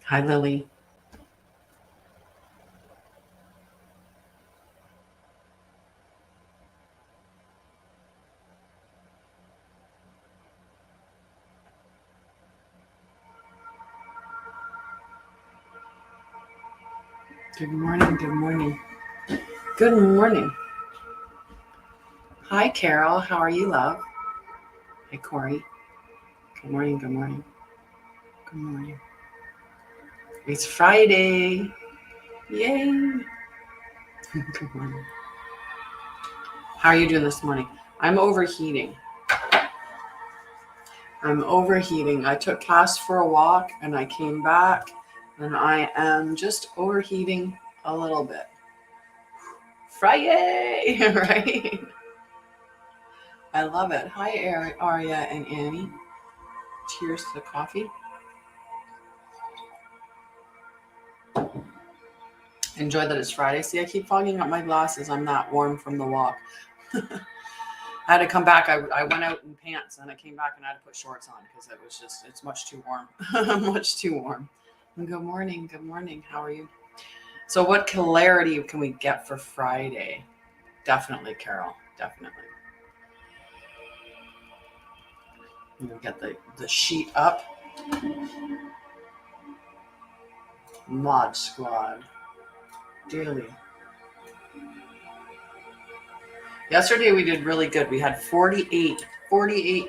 Hi, Lily. Good morning. Good morning. Good morning. Hi, Carol. How are you, love? Hi, Corey. Good morning. Good morning. Good morning. It's Friday. Yay. Good morning. How are you doing this morning? I'm overheating. I took Cass for a walk and I came back and I am just overheating a little bit. Friday, right? I love it. Hi, Aria and Annie. Cheers to the coffee. Enjoy that it's Friday. See, I keep fogging up my glasses. I'm not warm from the walk. I had to come back. I went out in pants and I came back and I had to put shorts on because it was just, it's much too warm. Much too warm. Good morning. Good morning. How are you? So what clarity can we get for Friday? Definitely, Carol. Definitely. I'm going to get the sheet up. Mod Squad. Daily. Yesterday we did really good. We had 48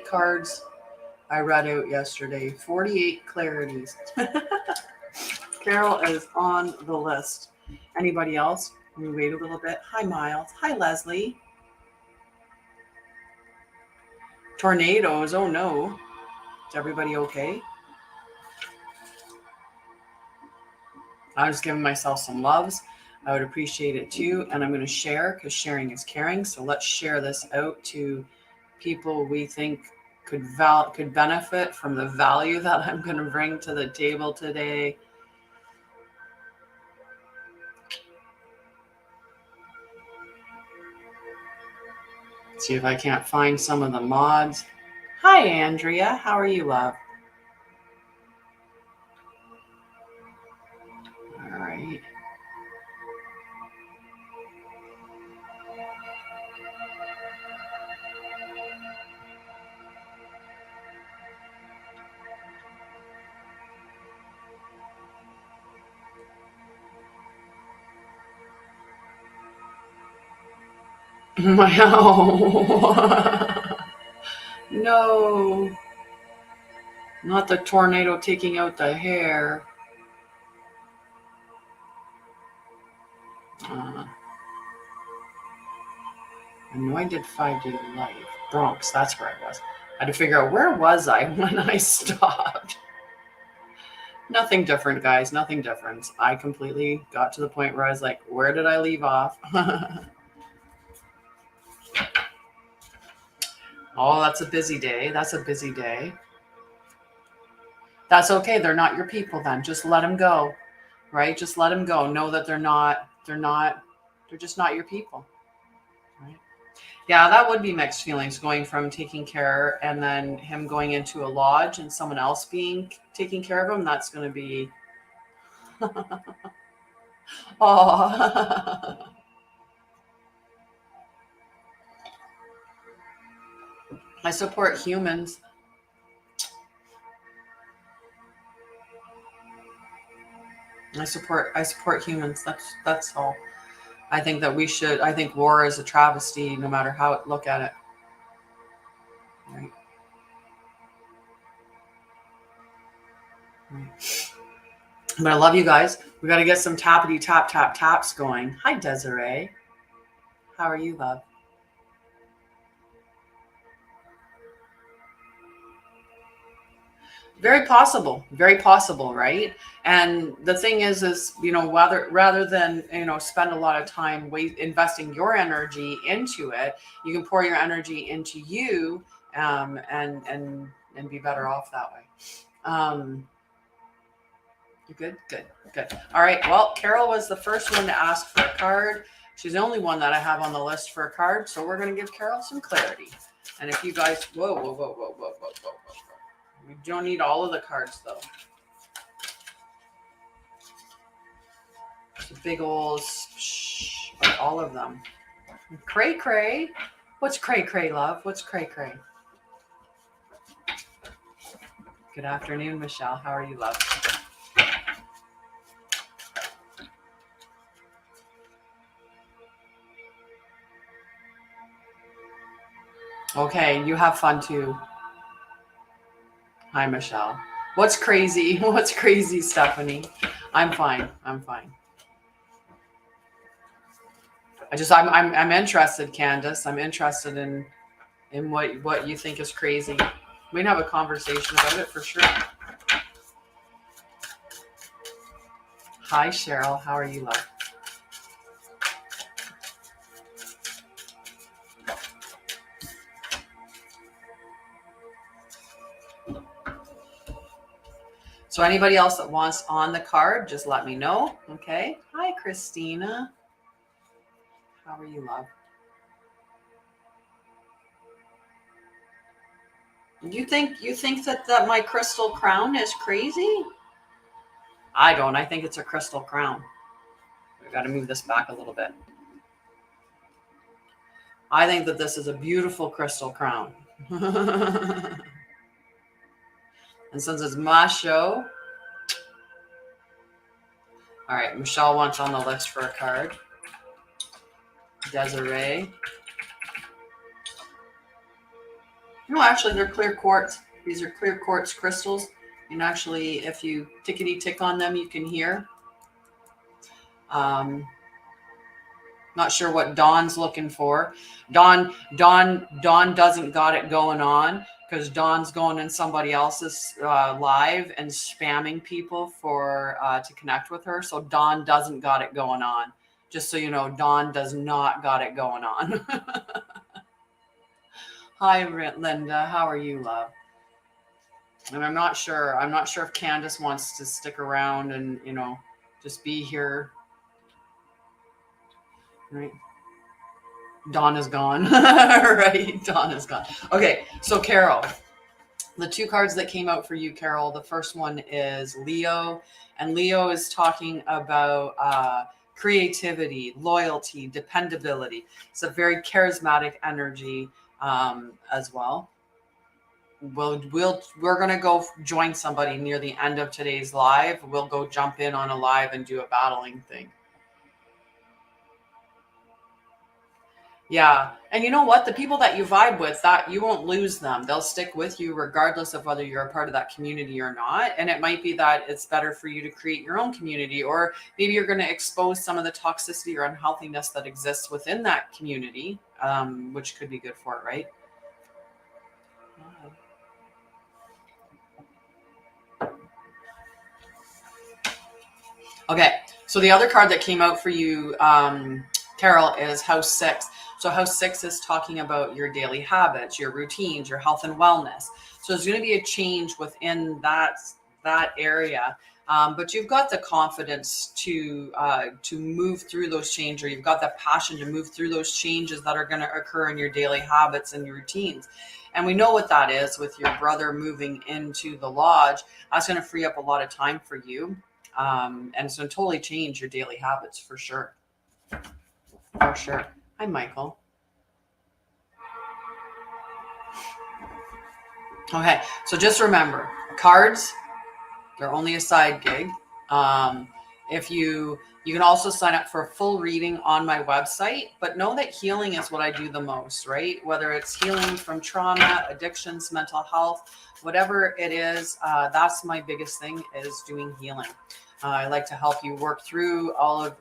cards I read out yesterday. 48 clarities. Carol is on the list. Anybody else? Can we wait a little bit? Hi, Miles. Hi, Leslie. Tornadoes. Oh, no. Is everybody okay? I was giving myself some loves. I would appreciate it too. And I'm going to share because sharing is caring. So let's share this out to people we think could benefit from the value that I'm going to bring to the table today. See if I can't find some of the mods. Hi, Andrea. How are you, love? All right. No, not the tornado taking out the hair. I know I did 5-day life. Bronx, that's where I was. I had to figure out where was I when I stopped. Nothing different, guys. Nothing different. I completely got to the point where I was like, where did I leave off? Oh, that's a busy day. That's a busy day. That's okay. They're not your people then. Just let them go, right? Just let them go. Know that they're just not your people, right? Yeah, that would be mixed feelings going from taking care and then him going into a lodge and someone else being taking care of him. That's going to be, oh, I support humans. I support humans. That's all. I think that I think war is a travesty no matter how it look at it. Right. Right. But I love you guys. We got to get some tappity tap tap taps going. Hi, Desiree. How are you, love? Very possible, right? And the thing is, rather than spend a lot of time investing your energy into it, you can pour your energy into you, and be better off that way. You good. All right. Well, Carol was the first one to ask for a card. She's the only one that I have on the list for a card, so we're going to give Carol some clarity. And if you guys, whoa. We don't need all of the cards, though. It's a big old, all of them. Cray cray. What's cray cray, love? What's cray cray? Good afternoon, Michelle. How are you, love? Okay, you have fun too. Hi, Michelle. What's crazy? What's crazy, Stephanie? I'm fine. I'm fine. I'm interested, Candace. I'm interested in what you think is crazy. We can have a conversation about it for sure. Hi, Cheryl. How are you, love? So anybody else that wants on the card, just let me know. Okay. Hi, Christina. How are you, love? You think that my crystal crown is crazy? I don't. I think it's a crystal crown. We've got to move this back a little bit. I think that this is a beautiful crystal crown. And since it's my show, all right, Michelle wants on the list for a card. Desiree. No, actually, they're clear quartz. These are clear quartz crystals. And actually, if you tickety tick on them, you can hear. Not sure what Dawn's looking for. Dawn doesn't got it going on because Dawn's going in somebody else's live and spamming people for to connect with her. So Dawn doesn't got it going on. Just so you know, Dawn does not got it going on. Hi, Linda. How are you, love? And I'm not sure if Candace wants to stick around and, just be here. Right. Dawn is gone. Right. Dawn is gone. Okay. So Carol, the two cards that came out for you, Carol, the first one is Leo, and Leo is talking about creativity, loyalty, dependability. It's a very charismatic energy as well. We're gonna go join somebody near the end of today's live. We'll go jump in on a live and do a battling thing. Yeah. And you know what? The people that you vibe with, that you won't lose them. They'll stick with you regardless of whether you're a part of that community or not. And it might be that it's better for you to create your own community, or maybe you're going to expose some of the toxicity or unhealthiness that exists within that community, which could be good for it, right? Okay. So the other card that came out for you, Carol, is House 6. So House 6 is talking about your daily habits, your routines, your health and wellness. So there's going to be a change within that area. But you've got the confidence to move through those changes, or you've got the passion to move through those changes that are going to occur in your daily habits and your routines. And we know what that is with your brother moving into the lodge. That's going to free up a lot of time for you. And it's going to totally change your daily habits for sure. For sure. Hi, Michael. Okay, so just remember, cards, they're only a side gig. If you can also sign up for a full reading on my website, but know that healing is what I do the most, right? Whether it's healing from trauma, addictions, mental health, whatever it is, that's my biggest thing, is doing healing. I like to help you work through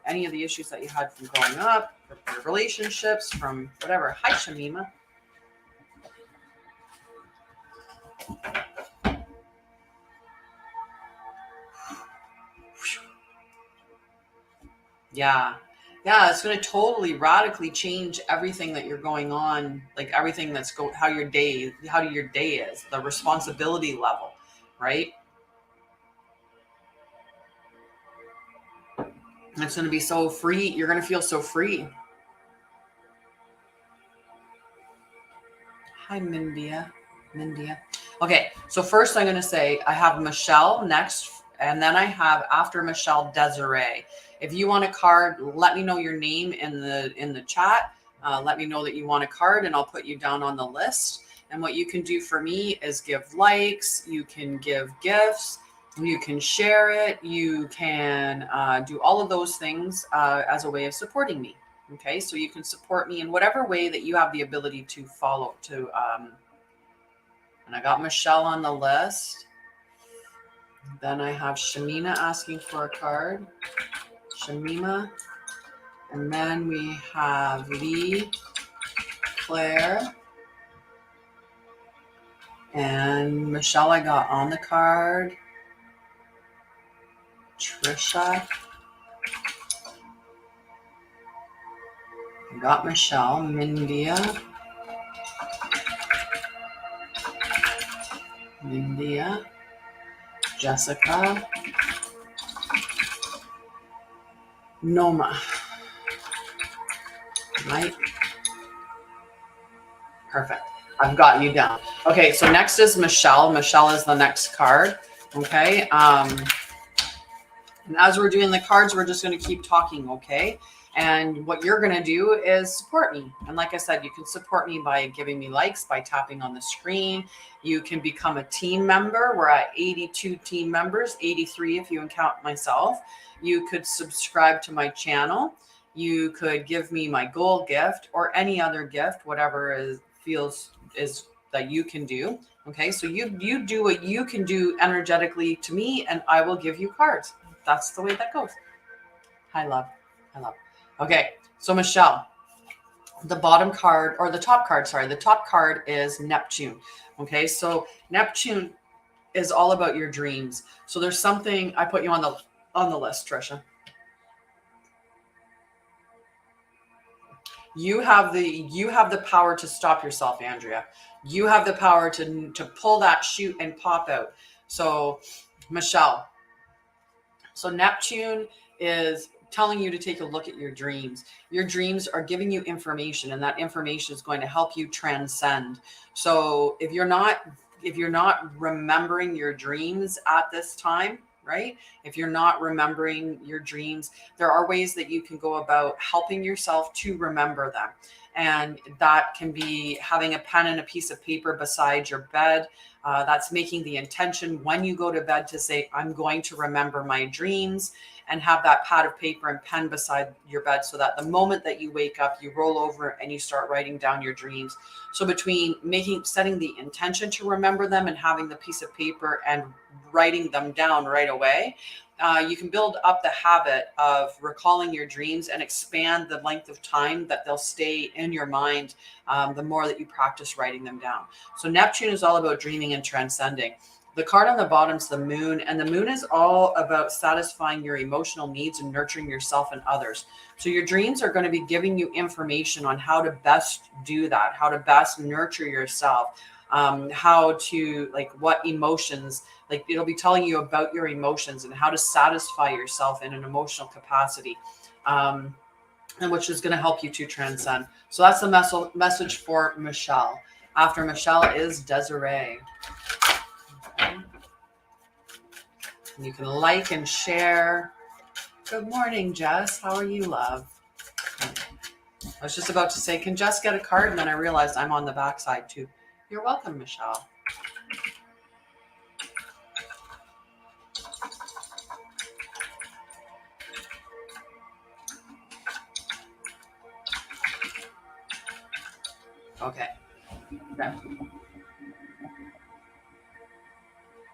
any of the issues that you had from growing up, from your relationships, from whatever. Hi, Shamima. Yeah. Yeah, it's going to totally radically change everything that you're going on, like everything that's how your day is, the responsibility level, right? It's going to be so free. You're going to feel so free. Hi, Mindia. Okay, so first I'm going to say I have Michelle next, and then I have, after Michelle, Desiree. If you want a card, let me know your name in the chat. Let me know that you want a card, and I'll put you down on the list. And what you can do for me is give likes. You can give gifts. You can share it. You can do all of those things as a way of supporting me. Okay, so you can support me in whatever way that you have the ability to follow. And I got Michelle on the list. Then I have Shamina asking for a card. Shamima. And then we have Lee, Claire, and Michelle I got on the card. Trisha. I got Michelle. Mindia. Jessica. Noma. Right? Perfect. I've got you down. Okay, so next is Michelle. Michelle is the next card. Okay. And as we're doing the cards, we're just going to keep talking, okay? And what you're going to do is support me. And like I said, you can support me by giving me likes, by tapping on the screen. You can become a team member. We're at 82 team members, 83 if you count myself. You could subscribe to my channel. You could give me my gold gift or any other gift, whatever feels that you can do. Okay, so you do what you can do energetically to me, and I will give you cards. That's the way that goes. Hi, love. I love. Okay, so Michelle, the top card is Neptune. Okay, so Neptune is all about your dreams. So there's something I put you on the list, Trisha. You have the power to stop yourself, Andrea. You have the power to pull that chute and pop out. So Michelle, so Neptune is telling you to take a look at your dreams. Your dreams are giving you information, and that information is going to help you transcend. So if you're not remembering your dreams at this time, right? If you're not remembering your dreams, there are ways that you can go about helping yourself to remember them. And that can be having a pen and a piece of paper beside your bed. That's making the intention when you go to bed to say, I'm going to remember my dreams, and have that pad of paper and pen beside your bed so that the moment that you wake up, you roll over and you start writing down your dreams. So between setting the intention to remember them and having the piece of paper and writing them down right away, you can build up the habit of recalling your dreams and expand the length of time that they'll stay in your mind the more that you practice writing them down. So Neptune is all about dreaming and transcending. The card on the bottom is the moon, and the moon is all about satisfying your emotional needs and nurturing yourself and others. So your dreams are going to be giving you information on how to best do that, how to best nurture yourself, how to, like, what emotions, like it'll be telling you about your emotions and how to satisfy yourself in an emotional capacity, and which is going to help you to transcend. So that's the message for Michelle. After Michelle is Desiree. Okay. You can like and share. Good morning, Jess. How are you, love? I was just about to say, can Jess get a card? And then I realized I'm on the back side too. You're welcome, Michelle. Okay.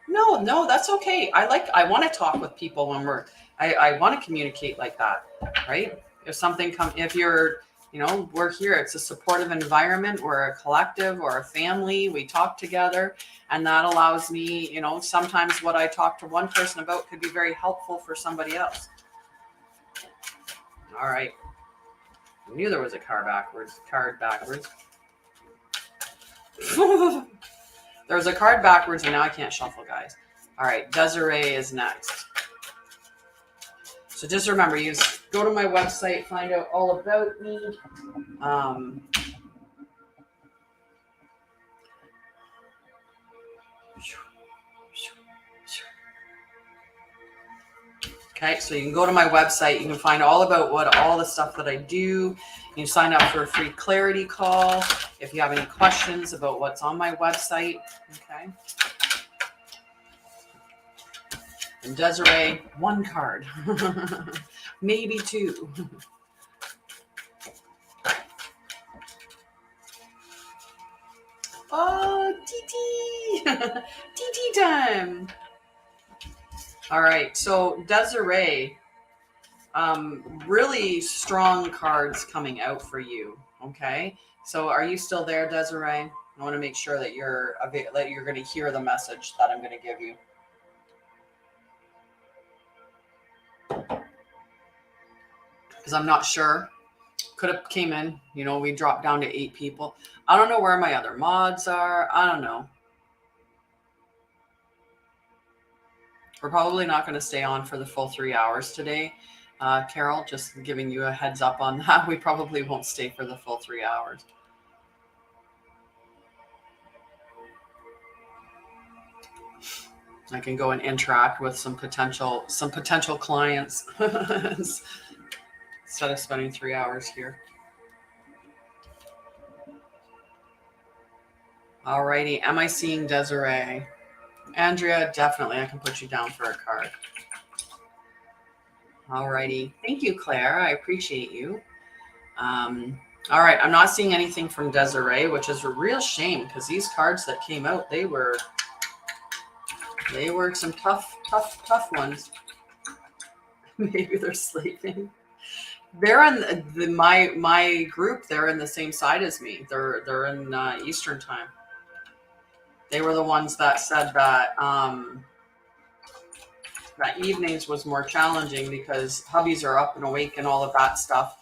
No, that's okay. I want to talk with people when I want to communicate like that, right? If you're, we're here, it's a supportive environment. We're a collective or a family. We talk together, and that allows me, sometimes what I talk to one person about could be very helpful for somebody else. All right. I knew there was a card backwards. There was a card backwards, and now I can't shuffle, guys. All right, Desiree is next. So just remember, you go to my website, find out all about me. Okay, so you can go to my website. You can find all about all the stuff that I do. You can sign up for a free clarity call if you have any questions about what's on my website. Okay. And Desiree, one card, maybe two. Oh, TT, TT time. All right, so Desiree, really strong cards coming out for you. Okay, so are you still there, Desiree? I want to make sure that you're going to hear the message that I'm going to give you. Because I'm not sure. Could have came in, you know, we dropped down to 8 people. I don't know where my other mods are. I don't know. We're probably not going to stay on for the full 3 hours today. Carol, just giving you a heads up on that. We probably won't stay for the full 3 hours. I can go and interact with some potential clients instead of spending 3 hours here. Alrighty, am I seeing Desiree? Andrea, definitely, I can put you down for a card. Alrighty, thank you, Claire. I appreciate you. All right, I'm not seeing anything from Desiree, which is a real shame because these cards that came out, they were some tough ones. Maybe they're sleeping. They're in my group. They're in the same side as me. They're in Eastern time. They were the ones that said that that evenings was more challenging because hubbies are up and awake and all of that stuff.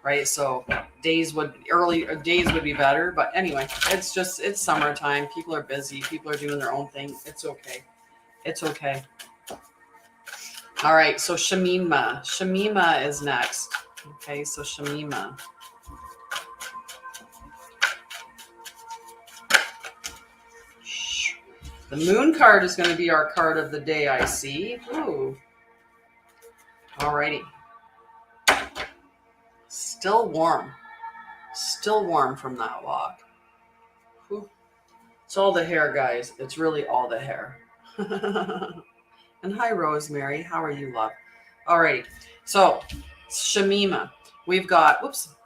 Right, so days would be better, but anyway, it's summertime. People are busy. People are doing their own thing. It's okay. All right, so Shamima is next. Okay, so Shamima. The moon card is going to be our card of the day, I see. Ooh. All righty. Still warm from that walk. Whew. It's all the hair, guys. It's really all the hair. And hi, Rosemary. How are you, love? Alrighty. So, Shamima. We've got,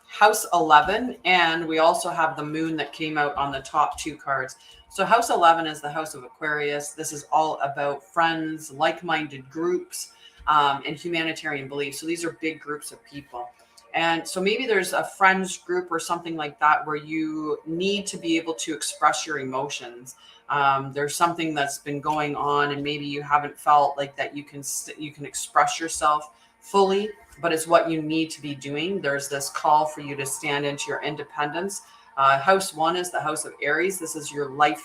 House 11, and we also have the moon that came out on the top 2 cards. So House 11 is the house of Aquarius. This is all about friends, like-minded groups, and humanitarian beliefs. So these are big groups of people. And so maybe there's a friends group or something like that where you need to be able to express your emotions. There's something that's been going on and maybe you haven't felt like that you can express yourself fully, but it's what you need to be doing. There's this call for you to stand into your independence. House 1 is the house of Aries. This is your life,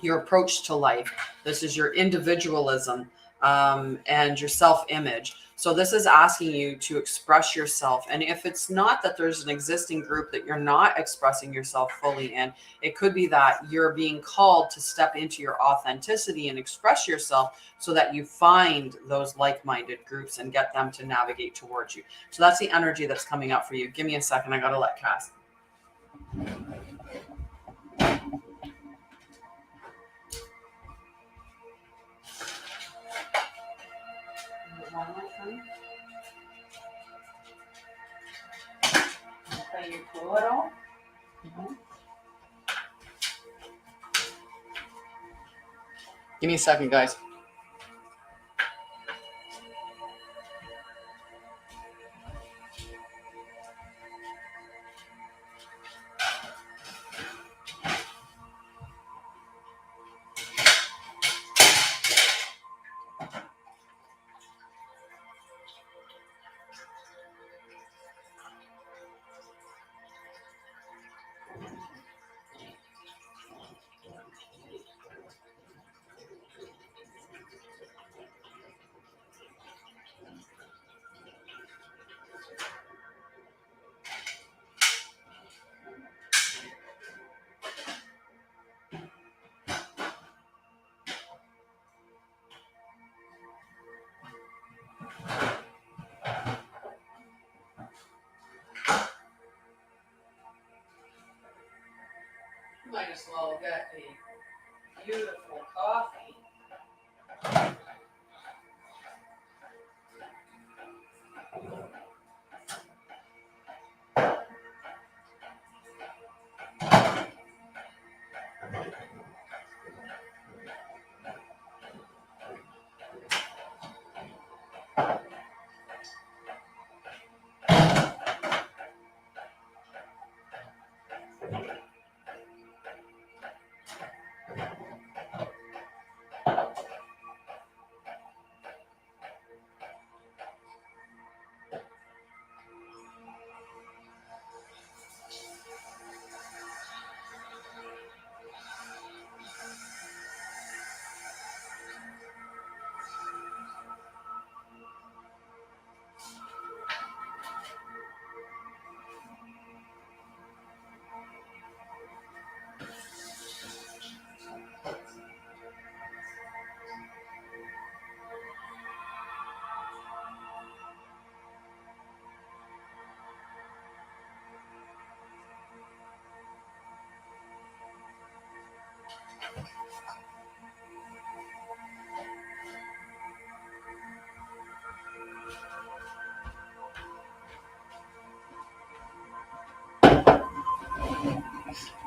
your approach to life. This is your individualism and your self-image. So this is asking you to express yourself. And if it's not that there's an existing group that you're not expressing yourself fully in, it could be that you're being called to step into your authenticity and express yourself so that you find those like-minded groups and get them to navigate towards you. So that's the energy that's coming up for you. Give me a second. I got to let Cass. Give me a second, guys. might as well get a beautiful coffee.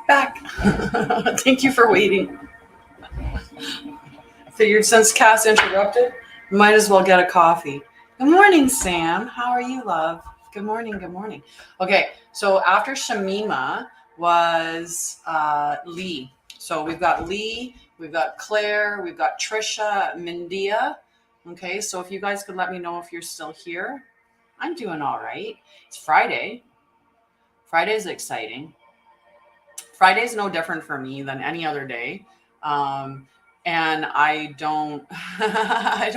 Back. Thank you for waiting. Figured since Cass interrupted, might as well get a coffee. Good morning, Sam. How are you, love? Good morning. Good morning. Okay, so after Shamima was Lee. So we've got Lee, we've got Claire, we've got Trisha, Mindia. Okay, so if you guys could let me know if you're still here. I'm doing all right. It's Friday. Friday's exciting. Friday's no different for me than any other day. And I don't, I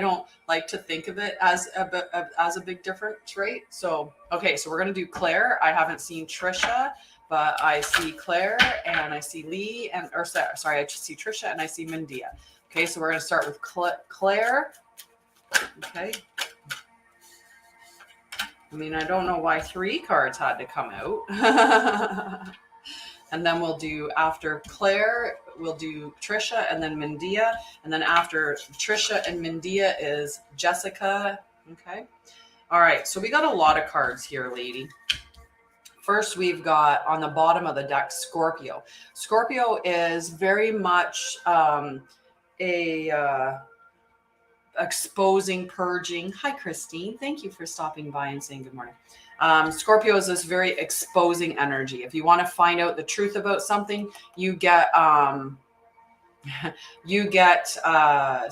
don't like to think of it as a big difference, right? So, okay, so we're gonna do Claire. I haven't seen Trisha, but I see Claire and I see Lee sorry, I just see Trisha and I see Mindia. Okay, so we're gonna start with Claire. Okay. I mean, I don't know why 3 cards had to come out. And then we'll do, after Claire, we'll do Trisha and then Mindia. And then after Trisha and Mindia is Jessica. Okay. All right. So we got a lot of cards here, lady. First, we've got on the bottom of the deck, Scorpio. Scorpio is very much exposing, purging. Hi, Christine. Thank you for stopping by and saying good morning. Scorpio is this very exposing energy. If you want to find out the truth about something, you get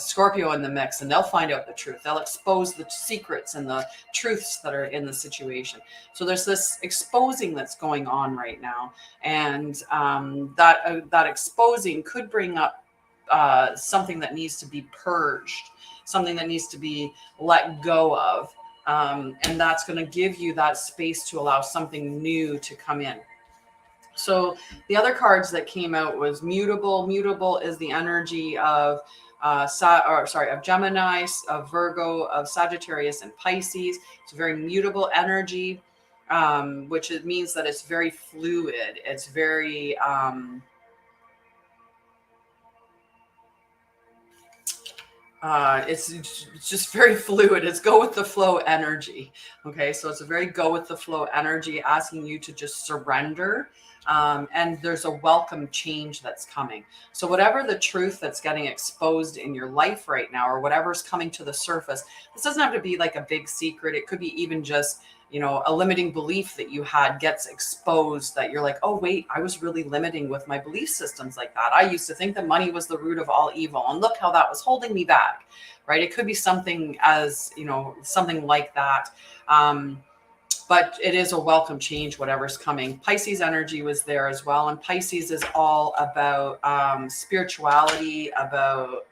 Scorpio in the mix, and they'll find out the truth. They'll expose the secrets and the truths that are in the situation. So there's this exposing that's going on right now, and that exposing could bring up something that needs to be purged, something that needs to be let go of. And that's going to give you that space to allow something new to come in. So the other cards that came out was mutable. Mutable is the energy of of Gemini, of Virgo, of Sagittarius, and Pisces. It's a very mutable energy, which it means that it's very fluid. It's very it's just very fluid. It's go with the flow energy. Okay, so it's a very go with the flow energy, asking you to just surrender. And there's a welcome change that's coming. So whatever the truth that's getting exposed in your life right now, or whatever's coming to the surface, this doesn't have to be like a big secret. It could be even just, a limiting belief that you had gets exposed, that you're like, oh, wait, I was really limiting with my belief systems like that. I used to think that money was the root of all evil, and look how that was holding me back, right? It could be something something like that. But it is a welcome change, whatever's coming. Pisces energy was there as well. And Pisces is all about spirituality, about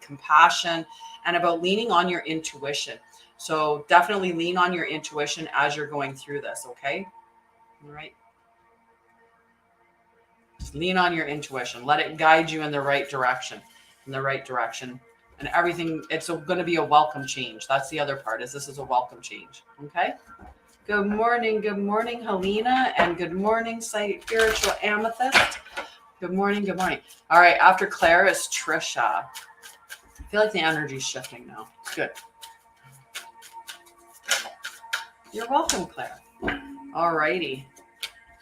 compassion, and about leaning on your intuition. So definitely lean on your intuition as you're going through this, okay? All right. Just lean on your intuition. Let it guide you in the right direction, And everything, it's going to be a welcome change. That's the other part, is this is a welcome change, okay? Good morning, Helena, and good morning, Spiritual Amethyst. Good morning, good morning. All right, after Claire is Trisha. I feel like the energy's shifting now. It's good. You're welcome, Claire. All righty.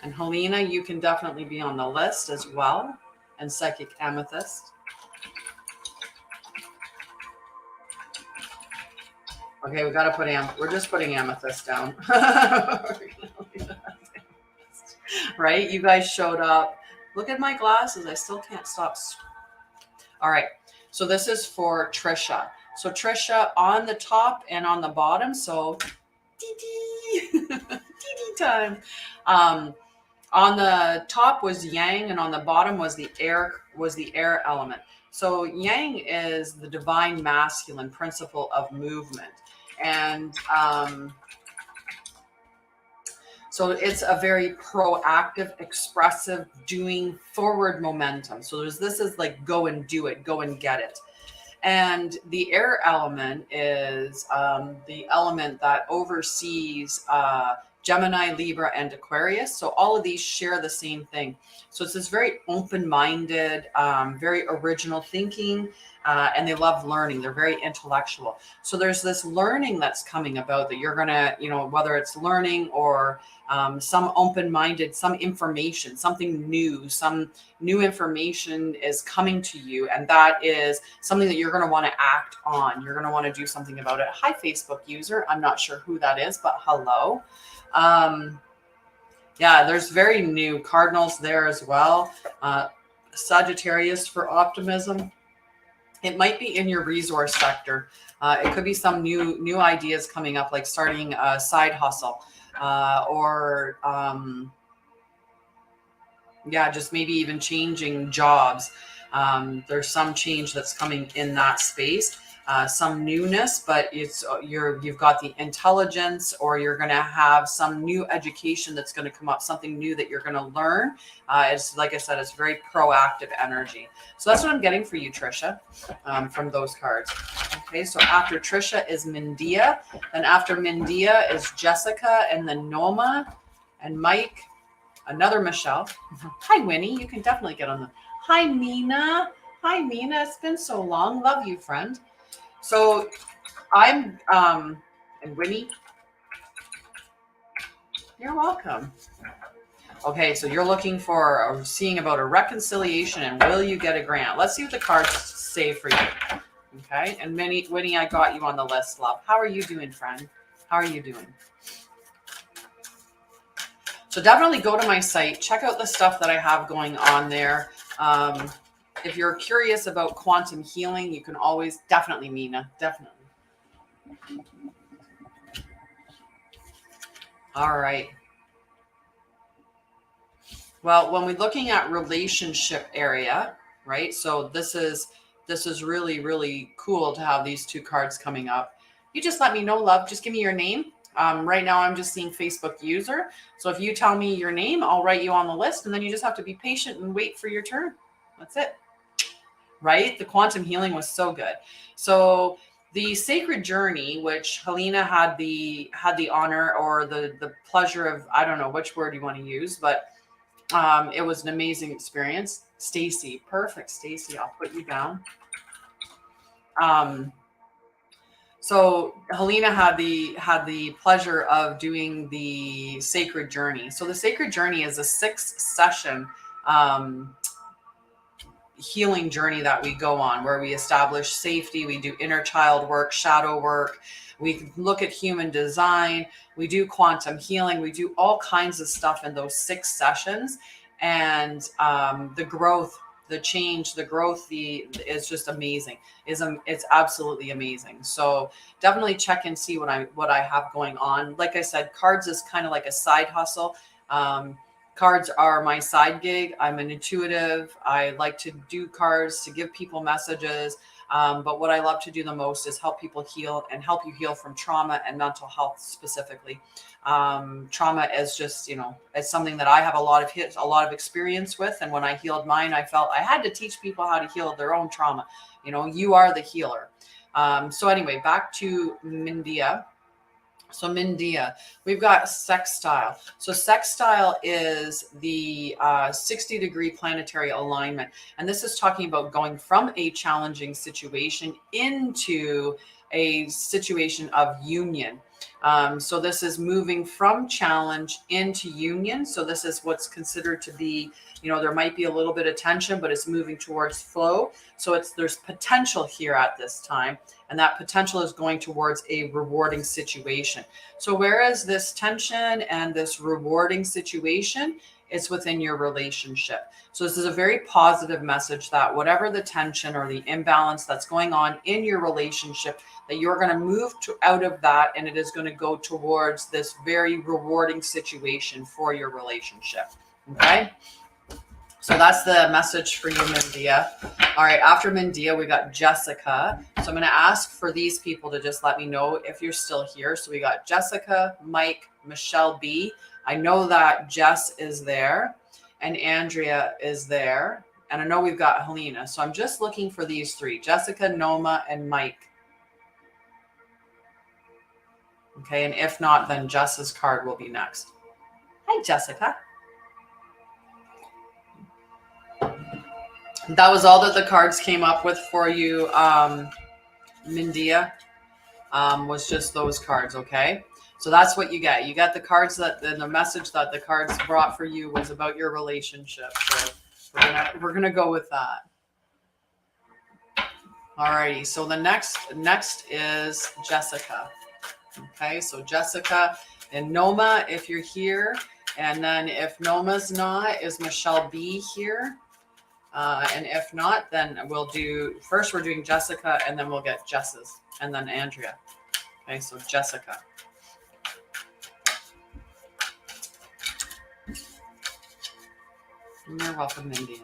And Helena, you can definitely be on the list as well. And Psychic Amethyst. Okay, we got to put we're just putting Amethyst down. Right? You guys showed up. Look at my glasses. I still can't stop. All right. So this is for Trisha. So Trisha on the top and on the bottom. So dee time. On the top was Yang, and on the bottom was the air element. So Yang is the divine masculine principle of movement. And so it's a very proactive, expressive, doing forward momentum. So this is like go and do it, go and get it. And the air element is the element that oversees Gemini, Libra, and Aquarius. So all of these share the same thing. So it's this very open-minded, very original thinking, and they love learning. They're very intellectual. So there's this learning that's coming about that you're going to, whether it's learning or some open-minded, some information, something new, some new information is coming to you. And that is something that you're going to want to act on. You're going to want to do something about it. Hi, Facebook user. I'm not sure who that is, but hello. Yeah, there's very new cardinals there as well. Sagittarius for optimism. It might be in your resource sector. It could be some new ideas coming up, like starting a side hustle, or just maybe even changing jobs. There's some change that's coming in that space. Some newness, but you've got the intelligence, or you're going to have some new education that's going to come up, something new that you're going to learn. It's like I said, it's very proactive energy. So that's what I'm getting for you, Trisha, from those cards. Okay, so after Trisha is Mindia, then after Mindia is Jessica, and then Noma and Mike, another Michelle. Hi, Winnie. You can definitely get on the. Hi, Mina. Hi, Mina. It's been so long. Love you, friend. So I'm, and Winnie, you're welcome. Okay, so you're looking for seeing about a reconciliation and will you get a grant? Let's see what the cards say for you. Okay, and Winnie, I got you on the list, love. How are you doing, friend? How are you doing? So definitely go to my site, check out the stuff that I have going on there. If you're curious about quantum healing, you can always, definitely, Mina, definitely. All right. Well, when we're looking at relationship area, right? So this is really, really cool to have these two cards coming up. You just let me know, love. Just give me your name. Right now, I'm just seeing Facebook user. So if you tell me your name, I'll write you on the list, and then you just have to be patient and wait for your turn. That's it. Right? The quantum healing was so good. So the sacred journey, which Helena had the honor or the pleasure of, I don't know which word you want to use, but it was an amazing experience. Stacy, perfect, Stacy. I'll put you down. So Helena had the pleasure of doing the sacred journey. So the sacred journey is a 6-session healing journey that we go on, where we establish safety, we do inner child work, shadow work, we look at human design, we do quantum healing, we do all kinds of stuff in those 6 sessions. And the growth, the change, the growth, is just amazing. It's absolutely amazing. So definitely check and see what I have going on. Like I said, cards is kind of like a side hustle. Cards are my side gig. I'm an intuitive. I like to do cards to give people messages. But what I love to do the most is help people heal and help you heal from trauma and mental health specifically. Trauma is just, it's something that I have a lot of experience with. And when I healed mine, I felt I had to teach people how to heal their own trauma. You are the healer. So anyway, back to Mindia. So Mindia, we've got sextile. So sextile is the 60-degree planetary alignment. And this is talking about going from a challenging situation into a situation of union. So this is moving from challenge into union. So this is what's considered to be, there might be a little bit of tension, but it's moving towards flow. So there's potential here at this time. And that potential is going towards a rewarding situation. So whereas this tension and this rewarding situation, it's within your relationship. So this is a very positive message that whatever the tension or the imbalance that's going on in your relationship, that you're going to move out of that, and it is going to go towards this very rewarding situation for your relationship. Okay. So that's the message for you, Mindia. All right, after Mindia, we got Jessica. So I'm going to ask for these people to just let me know if you're still here. So we got Jessica, Mike, Michelle B. I know that Jess is there and Andrea is there. And I know we've got Helena. So I'm just looking for these three, Jessica, Noma, and Mike. Okay, and if not, then Jess's card will be next. Hi, Jessica. That was all that the cards came up with for you, Mindia, was just those cards, okay? So that's what you get. You got the cards the message that the cards brought for you was about your relationship. So we're gonna go with that. Alrighty, so the next is Jessica. Okay, so Jessica and Noma, if you're here, and then if Noma's not, is Michelle B here? And if not, then we're doing Jessica, and then we'll get Jess's, and then Andrea. Okay, so Jessica. You're welcome, India.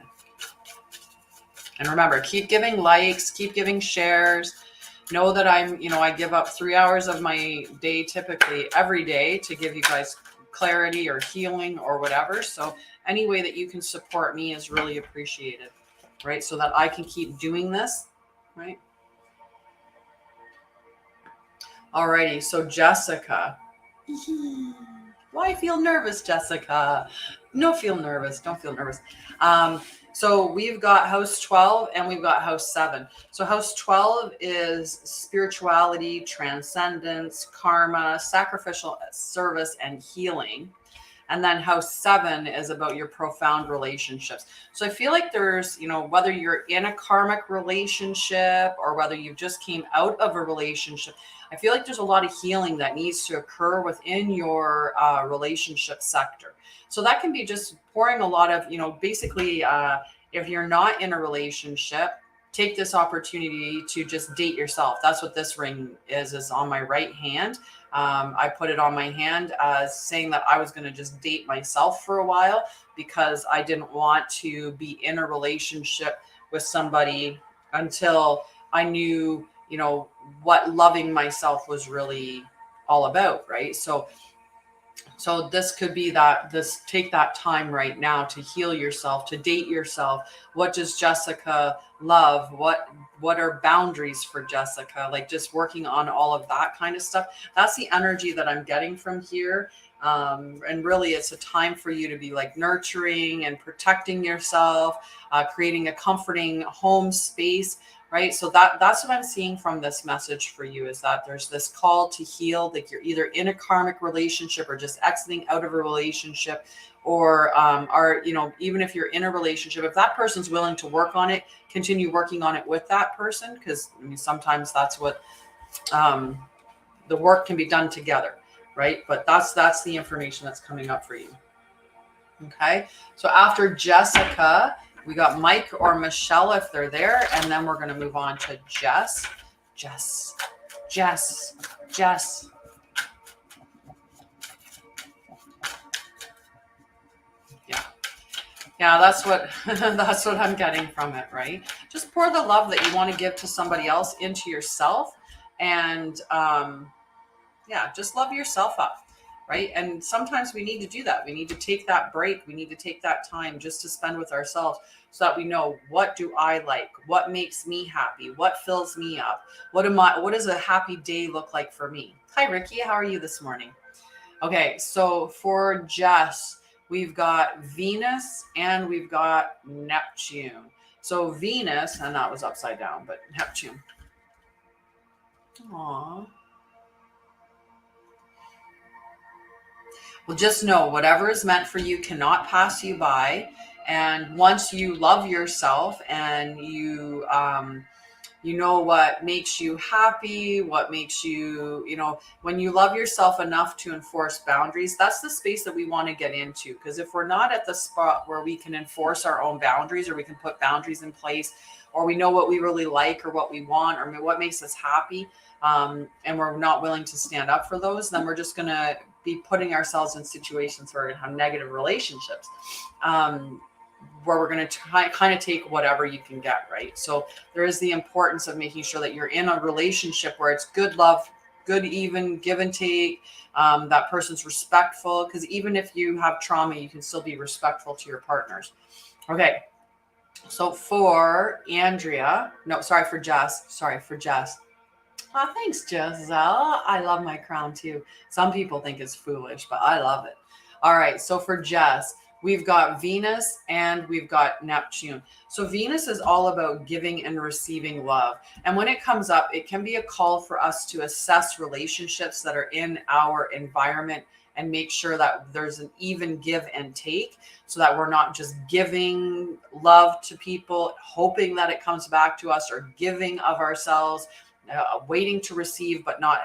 And remember, keep giving likes, keep giving shares. Know that I give up 3 hours of my day, typically every day, to give you guys clarity or healing or whatever. So any way that you can support me is really appreciated, right? So that I can keep doing this, right? Alrighty, so Jessica. Why feel nervous, Jessica? No, feel nervous. Don't feel nervous. So we've got house 12 and we've got house 7. So house 12 is spirituality, transcendence, karma, sacrificial service, and healing. And then house 7 is about your profound relationships. So I feel like there's, whether you're in a karmic relationship or whether you just came out of a relationship, I feel like there's a lot of healing that needs to occur within your relationship sector. So that can be just pouring a lot of, basically, if you're not in a relationship, take this opportunity to just date yourself. That's what this ring is on my right hand. I put it on my hand as saying that I was going to just date myself for a while because I didn't want to be in a relationship with somebody until I knew, what loving myself was really all about, right? So this could be take that time right now to heal yourself, to date yourself. What does Jessica love? What are boundaries for Jessica? Like just working on all of that kind of stuff. That's the energy that I'm getting from here. And really it's a time for you to be like nurturing and protecting yourself, creating a comforting home space. Right. So that's what I'm seeing from this message for you is that there's this call to heal, like you're either in a karmic relationship or just exiting out of a relationship or even if you're in a relationship, if that person's willing to work on it, continue working on it with that person. Because sometimes that's what the work can be done together. Right. But that's the information that's coming up for you. OK, so after Jessica, we got Mike or Michelle if they're there, and then we're going to move on to Jess. Jess. Yeah, that's what I'm getting from it, right? Just pour the love that you want to give to somebody else into yourself, and just love yourself up. right? And sometimes we need to do that. We need to take that break. We need to take that time just to spend with ourselves so that we know, what do I like? What makes me happy? What fills me up? What does a happy day look like for me? Hi, Ricky. How are you this morning? Okay, so for Jess, we've got Venus and we've got Neptune. So Venus, and that was upside down, but Neptune. Aww. Well, just know whatever is meant for you cannot pass you by. And once you love yourself and you know what makes you happy, what makes you, when you love yourself enough to enforce boundaries, that's the space that we want to get into. Because if we're not at the spot where we can enforce our own boundaries, or we can put boundaries in place, or we know what we really like or what we want or what makes us happy, and we're not willing to stand up for those, then we're just going to be putting ourselves in situations where we're going to have negative relationships, where we're going to kind of take whatever you can get, right? So there is the importance of making sure that you're in a relationship where it's good love, good even give and take, that person's respectful, because even if you have trauma, you can still be respectful to your partners. Okay, so for Jess. Oh, thanks, Giselle. I love my crown too. Some people think it's foolish, but I love it. All right, so for Jess, we've got Venus and we've got Neptune. So Venus is all about giving and receiving love. And when it comes up, it can be a call for us to assess relationships that are in our environment and make sure that there's an even give and take, so that we're not just giving love to people, hoping that it comes back to us, or giving of ourselves, waiting to receive, but not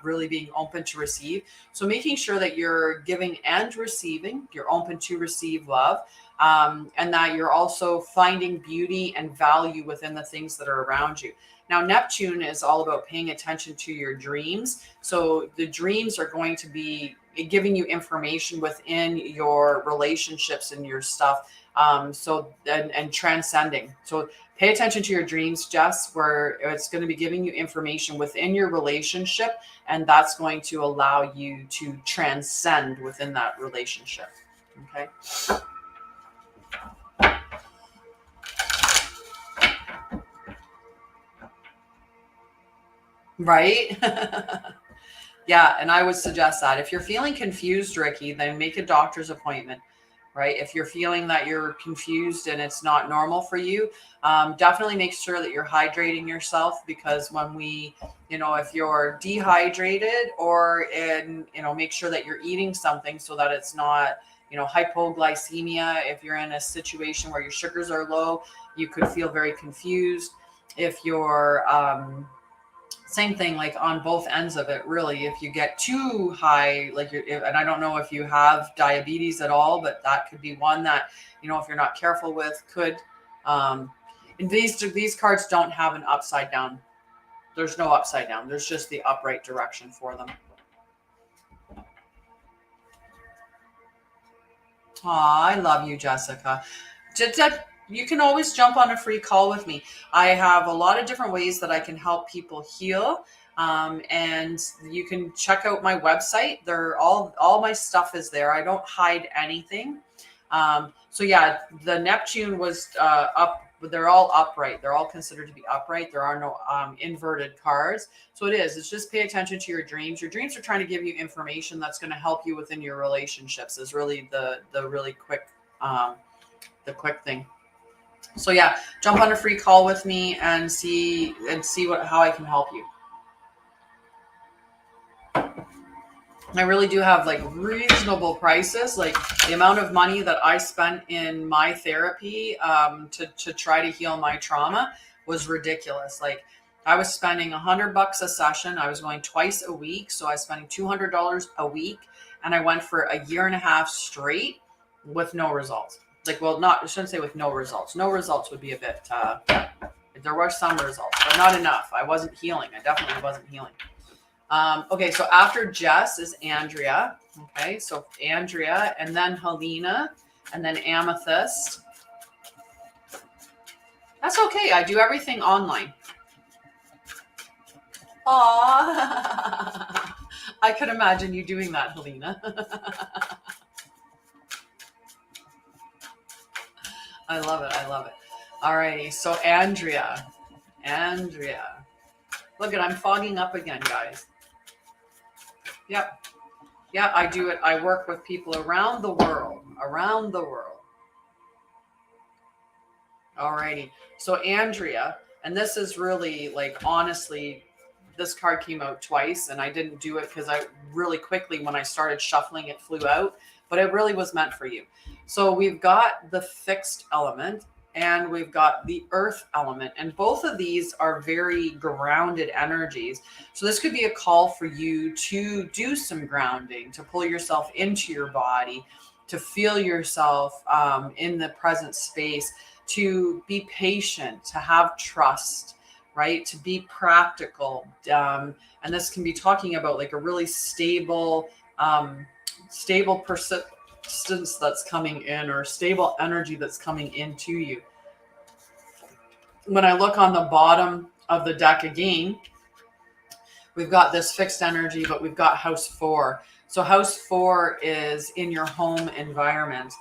really being open to receive. So making sure that you're giving and receiving, you're open to receive love, and that you're also finding beauty and value within the things that are around you. Now, Neptune is all about paying attention to your dreams. So the dreams are going to be giving you information within your relationships and your stuff. And transcending. So pay attention to your dreams, Jess, where it's going to be giving you information within your relationship, and that's going to allow you to transcend within that relationship. Okay. Right? Yeah, and I would suggest that if you're feeling confused, Ricky, then make a doctor's appointment. Right? If you're feeling that you're confused and it's not normal for you, definitely make sure that you're hydrating yourself, because when if you're dehydrated, or make sure that you're eating something so that it's not, hypoglycemia. If you're in a situation where your sugars are low, you could feel very confused. If you're, same thing, like on both ends of it, really. If you get too high, and I don't know if you have diabetes at all, but that could be one that, if you're not careful with, could. And these cards don't have an upside down. There's no upside down. There's just the upright direction for them. Aw, I love you, Jessica. You can always jump on a free call with me. I have a lot of different ways that I can help people heal. And you can check out my website. They're all my stuff is there. I don't hide anything. So yeah, the Neptune was up. They're all upright. They're all considered to be upright. There are no inverted cards. So it's just pay attention to your dreams. Your dreams are trying to give you information that's going to help you within your relationships, is really the really quick, the quick thing. So yeah, jump on a free call with me and see how I can help you. I really do have reasonable prices. Like the amount of money that I spent in my therapy to try to heal my trauma was ridiculous. Like I was spending $100 a session. I was going twice a week. So I was spending $200 a week, and I went for a year and a half straight with no results. I shouldn't say with no results. No results would be a bit, there were some results, but not enough. I wasn't healing. I definitely wasn't healing. Okay, so after Jess is Andrea. Okay, so Andrea, and then Helena, and then Amethyst. That's okay. I do everything online. Aww. I could imagine you doing that, Helena. I love it. I love it. All righty. So Andrea. Look at, I'm fogging up again, guys. Yep. Yeah, I do it. I work with people around the world. Alrighty. So Andrea, and this is really like, honestly, this card came out twice and I didn't do it because I really quickly, when I started shuffling, it flew out, but it really was meant for you. So we've got the fixed element and we've got the earth element, and both of these are very grounded energies. So this could be a call for you to do some grounding, to pull yourself into your body, to feel yourself in the present space, to be patient, to have trust, right? To be practical. And this can be talking about like a really stable persistence that's coming in, or stable energy that's coming into you. When I look on the bottom of the deck again, we've got this fixed energy, but we've got house 4. So house 4 is in your home environment.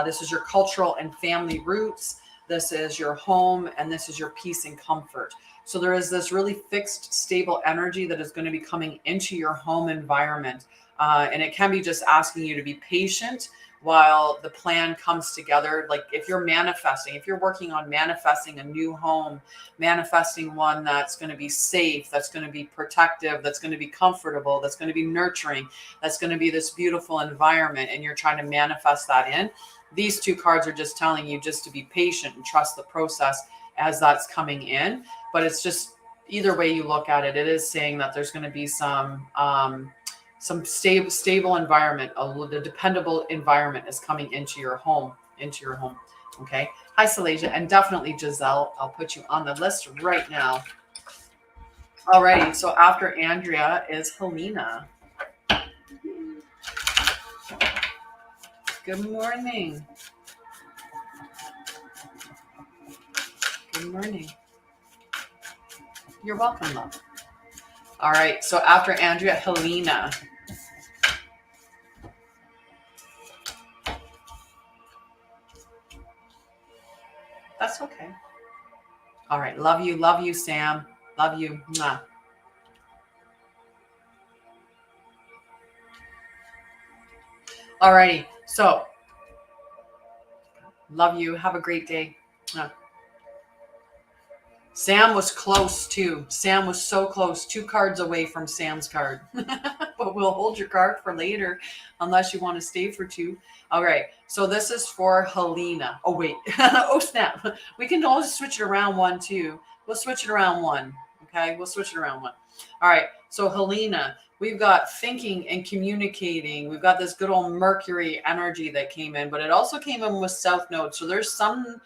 This is your cultural and family roots. This is your home, and this is your peace and comfort. So there is this really fixed, stable energy that is going to be coming into your home environment. And it can be just asking you to be patient while the plan comes together. Like if you're manifesting, if you're working on manifesting a new home, manifesting one that's going to be safe, that's going to be protective, that's going to be comfortable, that's going to be nurturing, that's going to be this beautiful environment, and you're trying to manifest that in. These two cards are just telling you just to be patient and trust the process as that's coming in. But it's just, either way you look at it, it is saying that there's going to be some stable environment, a dependable environment is coming into your home. Okay. Hi, Salasia, and definitely Giselle. I'll put you on the list right now. Alrighty. So after Andrea is Helena. Good morning. Good morning. You're welcome, love. All right. So after Andrea, Helena. That's okay. All right. Love you, Sam. Love you. Mwah. All righty. So love you. Have a great day. Mwah. Sam was close too. Sam was so close. 2 cards away from Sam's card. But we'll hold your card for later unless you want to stay for 2. All right. So this is for Helena. Oh, wait. Oh, snap. We can always switch it around 1, 2. We'll switch it around 1. Okay. We'll switch it around 1. All right. So Helena, we've got thinking and communicating. We've got this good old Mercury energy that came in, but it also came in with South Node. So there's some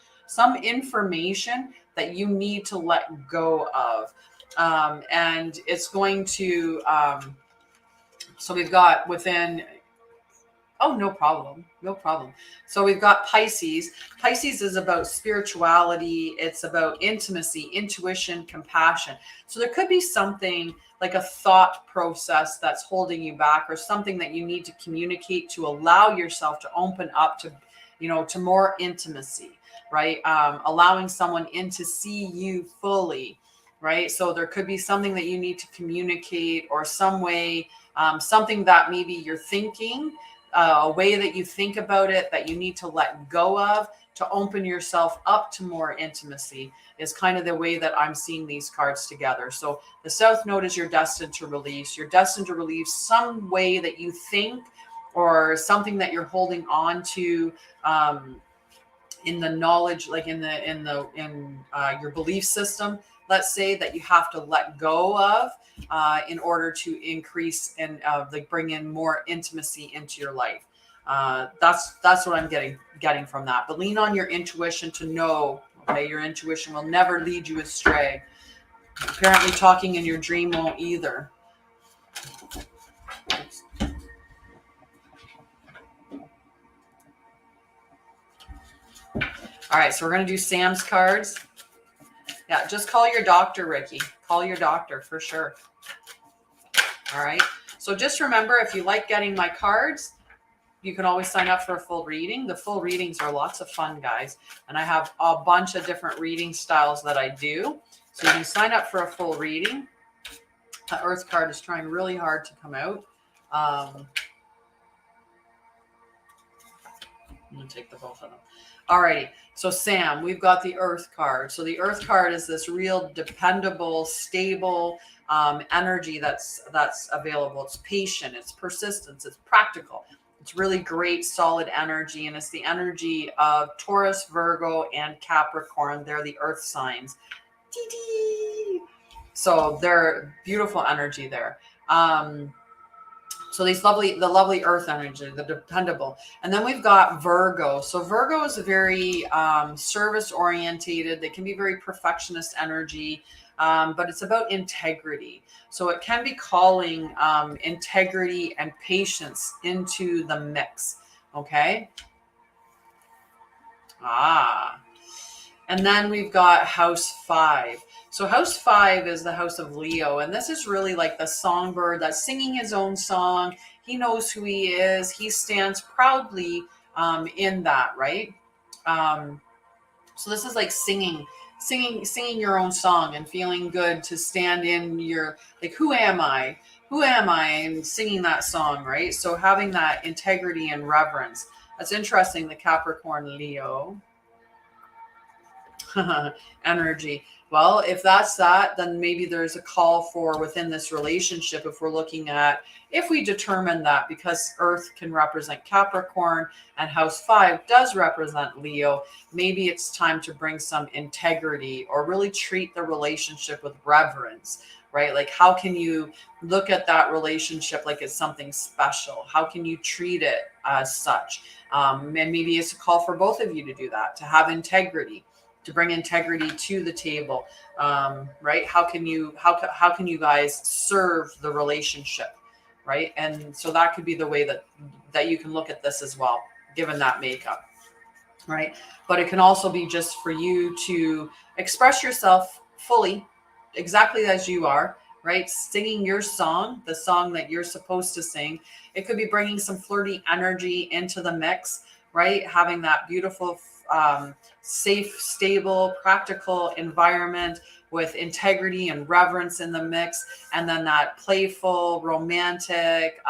information that you need to let go of. And it's going to, so we've got within, oh, no problem. So we've got Pisces. Pisces is about spirituality. It's about intimacy, intuition, compassion. So there could be something like a thought process that's holding you back, or something that you need to communicate to allow yourself to open up to, to more intimacy. Right? Allowing someone in to see you fully, right? So there could be something that you need to communicate, or some way, something that maybe you're thinking, a way that you think about it that you need to let go of to open yourself up to more intimacy, is kind of the way that I'm seeing these cards together. So the South Node is you're destined to release. You're destined to release some way that you think, or something that you're holding on to, in the knowledge, like in your belief system, let's say, that you have to let go of in order to increase and like bring in more intimacy into your life. That's what I'm getting from that. But lean on your intuition to know. Okay, your intuition will never lead you astray. Apparently, talking in your dream won't either. All right, so we're going to do Sam's cards. Yeah, just call your doctor, Ricky. Call your doctor for sure. All right. So just remember, if you like getting my cards, you can always sign up for a full reading. The full readings are lots of fun, guys. And I have a bunch of different reading styles that I do. So you can sign up for a full reading. The Earth card is trying really hard to come out. I'm going to take the both of them. Alrighty. So Sam, we've got the Earth card. So the Earth card is this real dependable, stable energy that's available. It's patient, it's persistence, it's practical. It's really great, solid energy, and it's the energy of Taurus, Virgo, and Capricorn. They're the Earth signs. So they're beautiful energy there. So the lovely Earth energy, the dependable. And then we've got Virgo. So Virgo is a very service orientated. They can be very perfectionist energy, but it's about integrity. So it can be calling integrity and patience into the mix. Okay. And then we've got house 5. So house 5 is the house of Leo. And this is really like the songbird that's singing his own song. He knows who he is. He stands proudly in that, right? So this is like singing your own song and feeling good to stand in your, like, who am I? Who am I? And singing that song, right? So having that integrity and reverence. That's interesting, the Capricorn Leo energy. Well, if that's that, then maybe there's a call for within this relationship, if we're looking at, if we determine that, because Earth can represent Capricorn and house 5 does represent Leo, maybe it's time to bring some integrity or really treat the relationship with reverence, right? Like, how can you look at that relationship like it's something special? How can you treat it as such? And maybe it's a call for both of you to do that, to have integrity, to bring integrity to the table, right? How can you guys serve the relationship, right? And so that could be the way that you can look at this as well, given that makeup, right? But it can also be just for you to express yourself fully, exactly as you are, right? Singing your song, the song that you're supposed to sing. It could be bringing some flirty energy into the mix, right? Having that beautiful, safe, stable, practical environment with integrity and reverence in the mix. And then that playful, romantic,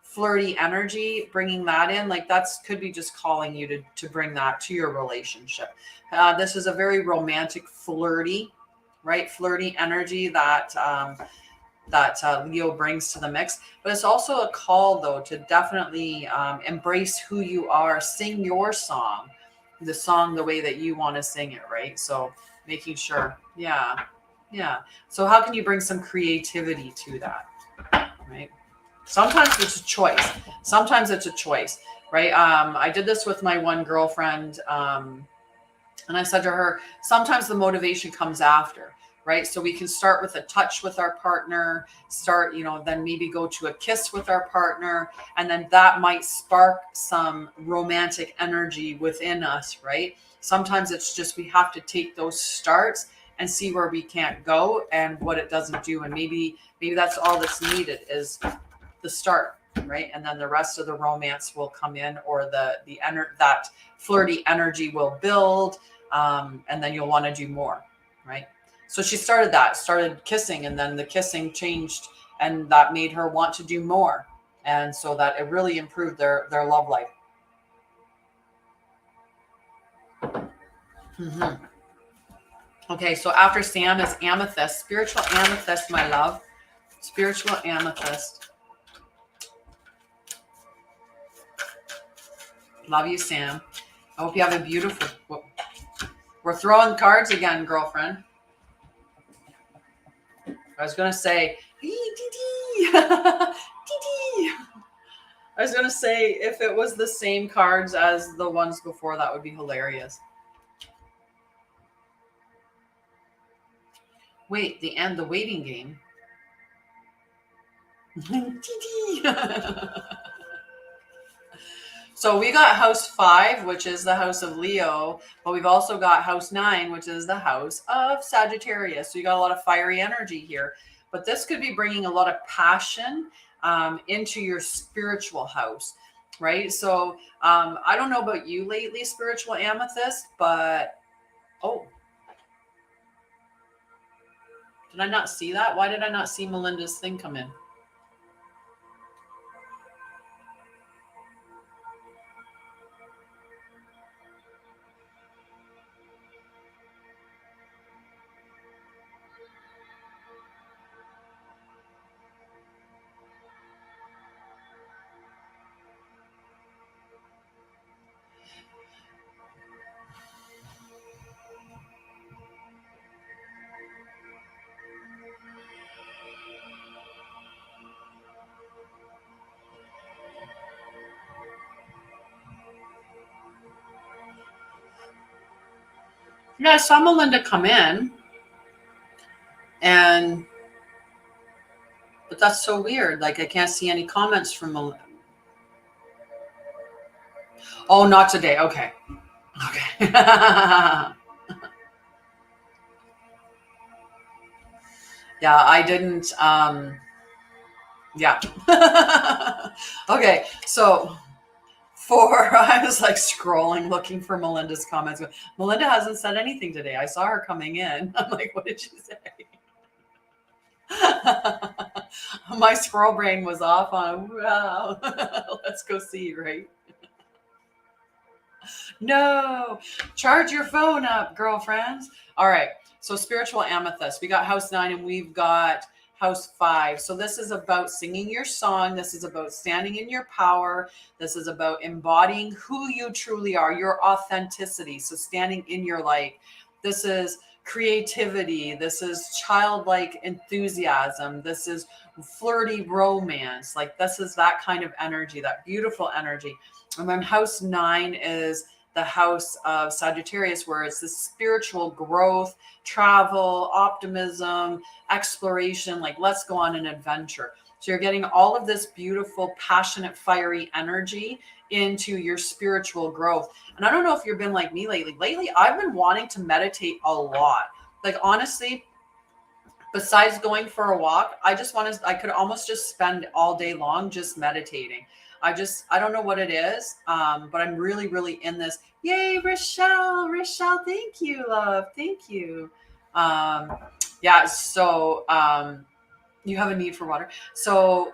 flirty energy, bringing that in, like that's could be just calling you to bring that to your relationship. This is a very romantic, flirty, right? Flirty energy that Leo brings to the mix. But it's also a call, though, to definitely embrace who you are, sing your song, the song the way that you want to sing it, right? So making sure, yeah. So how can you bring some creativity to that, right? Sometimes it's a choice. Right? I did this with my one girlfriend, and I said to her, sometimes the motivation comes after, right? So we can start with a touch with our partner, then maybe go to a kiss with our partner, and then that might spark some romantic energy within us, right? Sometimes it's just we have to take those starts and see where we can't go and what it doesn't do. And maybe that's all that's needed is the start, right? And then the rest of the romance will come in, or that flirty energy will build, and then you'll want to do more, right? So she started kissing, and then the kissing changed, and that made her want to do more. And so that it really improved their love life. Mm-hmm. Okay, so after Sam is amethyst, spiritual amethyst, my love. Spiritual amethyst. Love you, Sam. I hope you have a beautiful... We're throwing cards again, girlfriend. I was going to say... I was going to say, if it was the same cards as the ones before, that would be hilarious. Wait, the waiting game. So we got house 5, which is the house of Leo, but we've also got house 9, which is the house of Sagittarius. So you got a lot of fiery energy here. but this could be bringing a lot of passion into your spiritual house, right? So I don't know about you lately, spiritual amethyst, but oh, did I not see that? Why did I not see Melinda's thing come in? Yeah, I saw Melinda come in, and but that's so weird. Like I can't see any comments from Melinda. Oh, not today. Okay. Okay. Yeah, I didn't yeah. Okay, so I was like scrolling looking for Melinda's comments. Melinda hasn't said anything today. I saw her coming in. I'm like, what did she say? My squirrel brain was off on, wow. Let's go see, right? No, charge your phone up, girlfriends. All right. So spiritual amethyst. We got house 9 and we've got house 5. So this is about singing your song. This is about standing in your power. This is about embodying who you truly are, your authenticity. So standing in your light. This is creativity. This is childlike enthusiasm. This is flirty romance. Like this is that kind of energy, that beautiful energy. And then house 9 is the house of Sagittarius, where it's the spiritual growth, travel, optimism, exploration, like let's go on an adventure. So you're getting all of this beautiful, passionate, fiery energy into your spiritual growth. And I don't know if you've been like me lately. Lately, I've been wanting to meditate a lot. Like honestly, besides going for a walk, I could almost just spend all day long just meditating. I don't know what it is, but I'm really, really in this. Yay, Rochelle, thank you, love, thank you. Yeah, so you have a need for water. So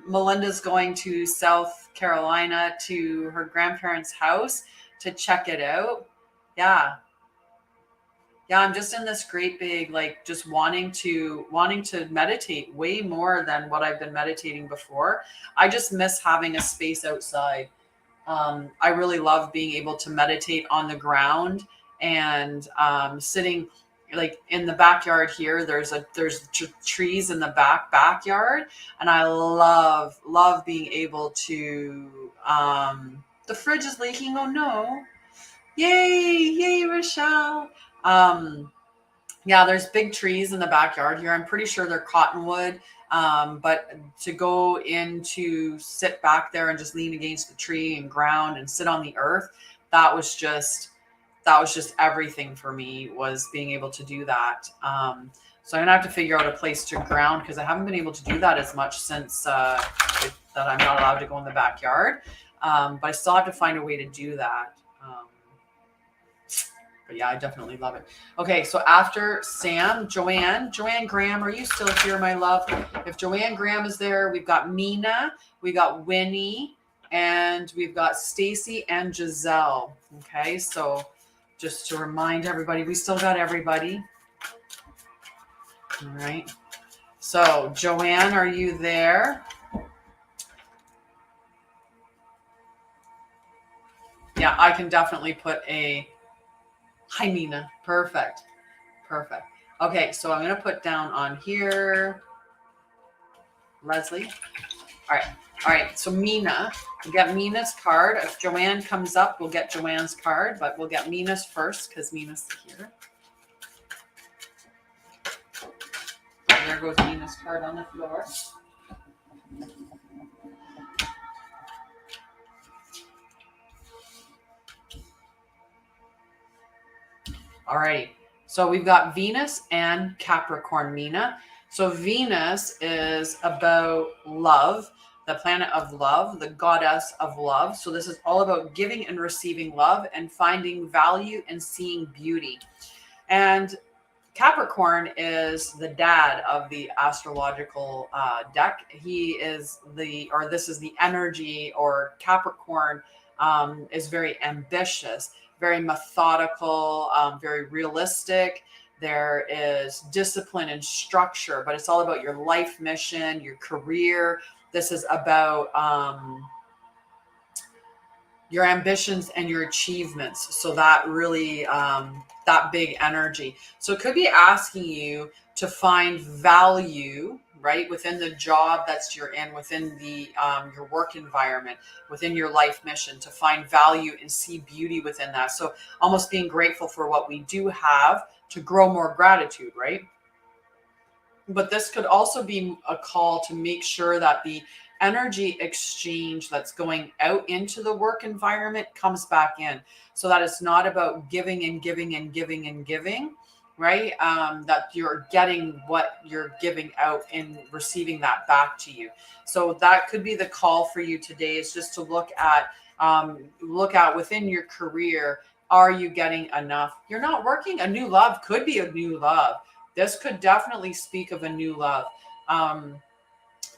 Melinda's going to South Carolina to her grandparents' house to check it out. Yeah. Yeah, I'm just in this great big, like just wanting to meditate way more than what I've been meditating before. I just miss having a space outside. I really love being able to meditate on the ground and sitting like in the backyard here. There's trees in the backyard, and I love being able to. The fridge is leaking. Oh no! Yay, Rochelle. Yeah, there's big trees in the backyard here. I'm pretty sure they're cottonwood. But to go in to sit back there and just lean against the tree and ground and sit on the earth, that was just everything for me, was being able to do that. So I'm gonna have to figure out a place to ground, because I haven't been able to do that as much since that I'm not allowed to go in the backyard. But I still have to find a way to do that. But yeah, I definitely love it. Okay, so after Sam, Joanne Graham, are you still here, my love? If Joanne Graham is there, we've got Mina, we got Winnie, and we've got Stacy and Giselle. Okay, so just to remind everybody, we still got everybody. All right. So Joanne, are you there? Yeah, I can definitely put a hi, Mina. Perfect. Okay, so I'm going to put down on here Leslie. All right. So Mina, we got Mina's card. If Joanne comes up, we'll get Joanne's card, but we'll get Mina's first because Mina's here. There goes Mina's card on the floor. All right. So we've got Venus and Capricorn, Mina. So Venus is about love, the planet of love, the goddess of love. So this is all about giving and receiving love and finding value and seeing beauty. And Capricorn is the dad of the astrological deck. He is this is the energy, or Capricorn is very ambitious, very methodical, very realistic. There is discipline and structure, but it's all about your life mission, your career. This is about your ambitions and your achievements. So that really, that big energy. So it could be asking you to find value, right, within the job that's you're in, within the your work environment, within your life mission, to find value and see beauty within that. So almost being grateful for what we do have, to grow more gratitude, right? But this could also be a call to make sure that the energy exchange that's going out into the work environment comes back in, so that it's not about giving and giving and giving and giving, right? That you're getting what you're giving out and receiving that back to you. So that could be the call for you today, is just to look at within your career. Are you getting enough? You're not working. A new love could be a new love. This could definitely speak of a new love,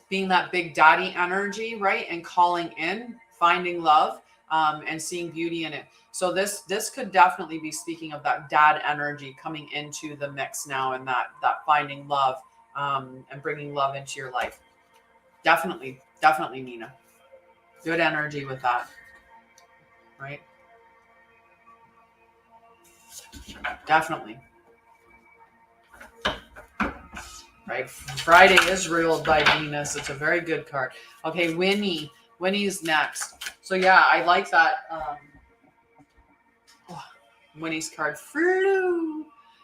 being that big daddy energy, right? And calling in, finding love, and seeing beauty in it. So this could definitely be speaking of that dad energy coming into the mix now, and that finding love, and bringing love into your life. Definitely, Nina. Good energy with that, right? Definitely. Right. Friday is ruled by Venus. It's a very good card. Okay, Winnie. Winnie's next. So yeah, I like that. Winnie's card.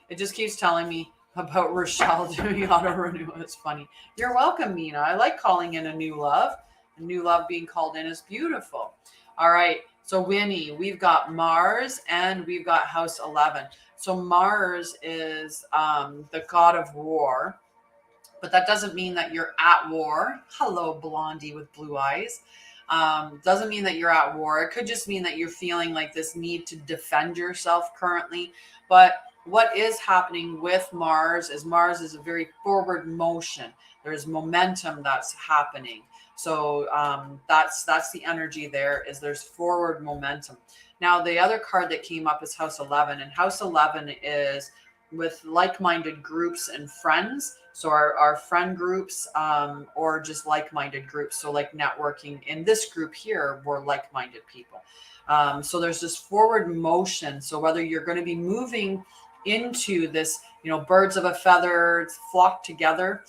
It just keeps telling me about Rochelle doing auto renew. It's funny. You're welcome, Nina. I like calling in a new love. A new love being called in is beautiful. All right. So Winnie, we've got Mars and we've got House 11. So Mars is the god of war. But that doesn't mean that you're at war. Hello, blondie with blue eyes. Doesn't mean that you're at war. It could just mean that you're feeling like this need to defend yourself currently. But what is happening with Mars is a very forward motion. There's momentum that's happening. So that's the energy there, is there's forward momentum. Now, the other card that came up is House 11. And House 11 is with like-minded groups and friends. So our friend groups, or just like-minded groups. So like networking in this group here, we're like-minded people. So there's this forward motion. So whether you're going to be moving into this, birds of a feather flock together.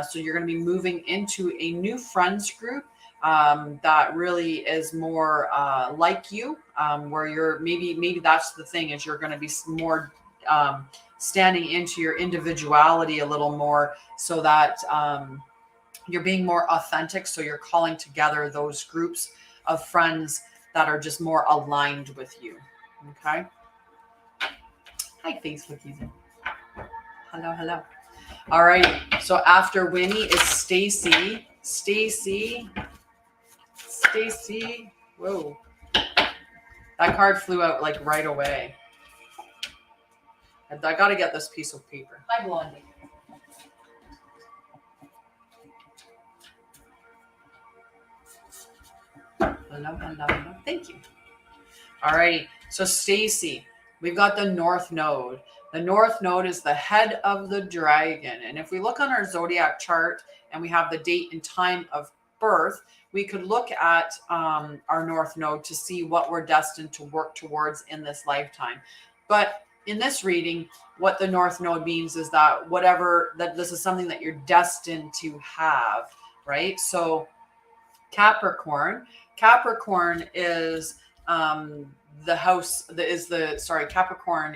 So you're going to be moving into a new friends group that really is more like you, where you're maybe that's the thing, is you're going to be more standing into your individuality a little more, so that you're being more authentic. So you're calling together those groups of friends that are just more aligned with you. Okay. Hi, Facebookies. Hello. All right. So after Winnie is Stacy. Whoa. That card flew out like right away. I got to get this piece of paper. Hi, Blondie. Hello. Thank you. All right. So Stacy, we've got the North Node. The North Node is the head of the dragon. And if we look on our zodiac chart and we have the date and time of birth, we could look at our North Node to see what we're destined to work towards in this lifetime. But in this reading, what the North Node means is that this is something that you're destined to have, right? So Capricorn is Capricorn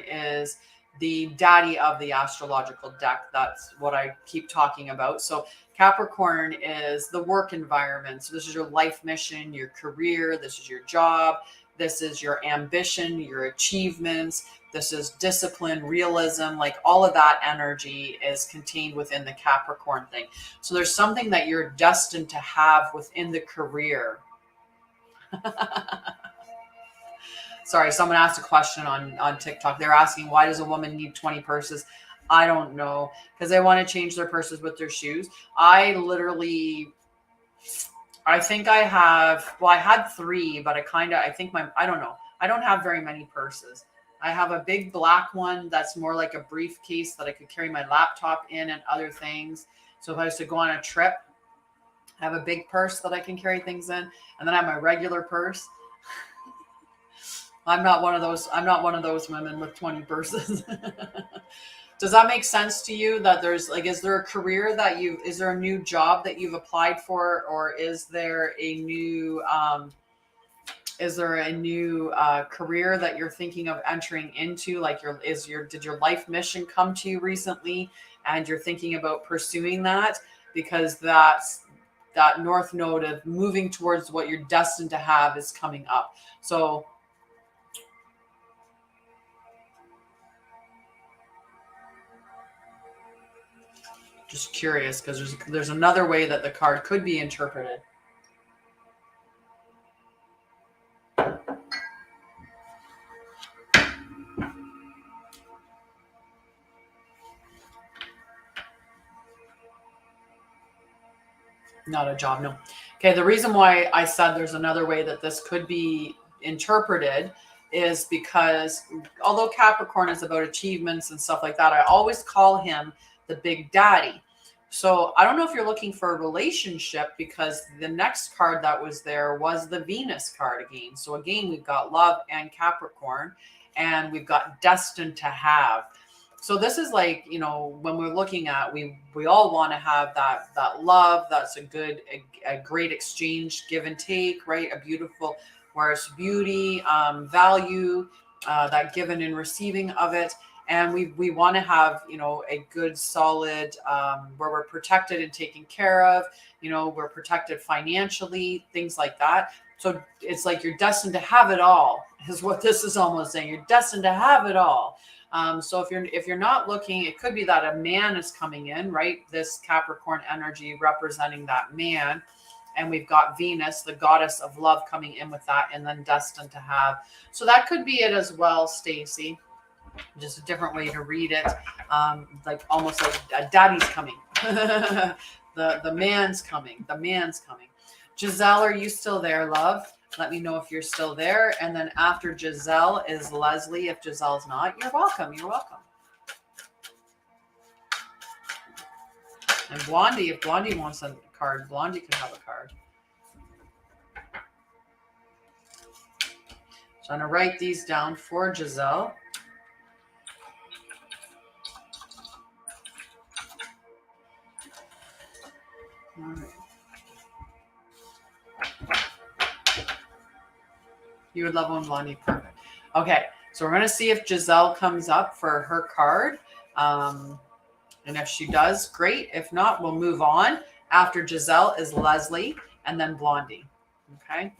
is the daddy of the astrological deck. That's what I keep talking about. So Capricorn is the work environment. So this is your life mission, your career. This is your job. This is your ambition, your achievements. This is discipline, realism, like all of that energy is contained within the Capricorn thing. So there's something that you're destined to have within the career. Sorry, someone asked a question on TikTok. They're asking, why does a woman need 20 purses? I don't know, because they want to change their purses with their shoes. I think I have, well, I had 3, but I don't know. I don't have very many purses. I have a big black one that's more like a briefcase that I could carry my laptop in and other things. So if I was to go on a trip, I have a big purse that I can carry things in. And then I have my regular purse. I'm not one of those women with 20 purses. Does that make sense to you that there's like, is there a new job that you've applied for, or is there a new career that you're thinking of entering into? Like did your life mission come to you recently and you're thinking about pursuing that? Because that north node of moving towards what you're destined to have is coming up. So just curious, because there's another way that the card could be interpreted. Not a job, no. Okay, the reason why I said there's another way that this could be interpreted is because although Capricorn is about achievements and stuff like that, I always call him the big daddy. So I don't know if you're looking for a relationship, because the next card that was there was the Venus card again. So again, we've got love and Capricorn, and we've got destined to have. So this is like, when we're looking at, we all want to have that love. That's a great exchange, give and take, right? A beautiful, where it's beauty, value, that given and receiving of it. And we want to have, a good solid, where we're protected and taken care of, we're protected financially, things like that. So it's like you're destined to have it all, is what this is almost saying. You're destined to have it all. So if you're not looking, it could be that a man is coming in, right? This Capricorn energy representing that man. And we've got Venus, the goddess of love, coming in with that, and then destined to have. So that could be it as well, Stacy. Just a different way to read it. Like almost like a daddy's coming. the man's coming. The man's coming. Giselle, are you still there, love? Let me know if you're still there. And then after Giselle is Leslie. If Giselle's not, you're welcome. You're welcome. And Blondie, if Blondie wants a card, Blondie could have a card. So I'm going to write these down for Giselle. All right. You would love one, Blondie. Perfect. Okay, so we're going to see if Giselle comes up for her card. And if she does, great. If not, we'll move on. After Giselle is Leslie, and then Blondie. Okay.